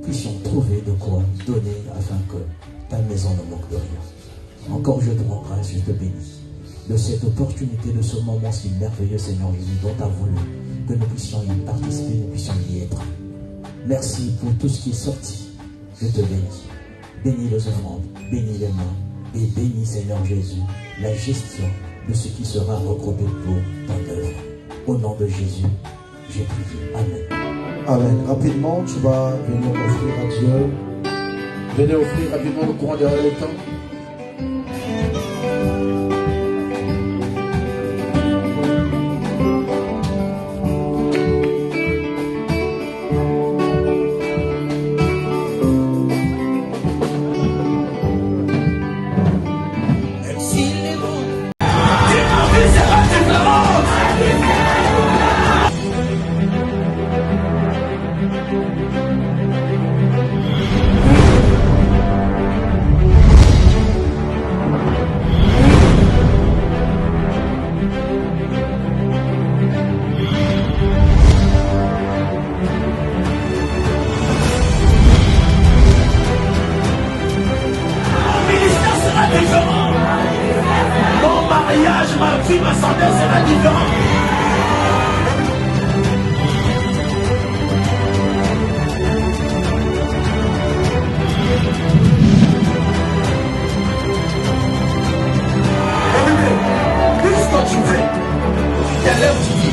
puissions trouver de quoi donner afin que ta maison ne manque de rien. Encore je te rends grâce, je te bénis de cette opportunité, de ce moment si merveilleux, Seigneur Jésus, dont tu as voulu que nous puissions y participer, nous puissions y être. Merci pour tout ce qui est sorti. Je te bénis. Bénis les offrandes, bénis les mains et bénis, Seigneur Jésus, la gestion de ce qui sera regroupé pour ton œuvre. Au nom de Jésus, j'ai prié. Amen. Amen. Rapidement, tu vas venir offrir à Dieu. Venez offrir rapidement le courant derrière le temps.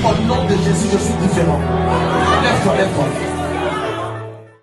Au nom de Jésus, je suis différent. Lève-toi, lève-toi.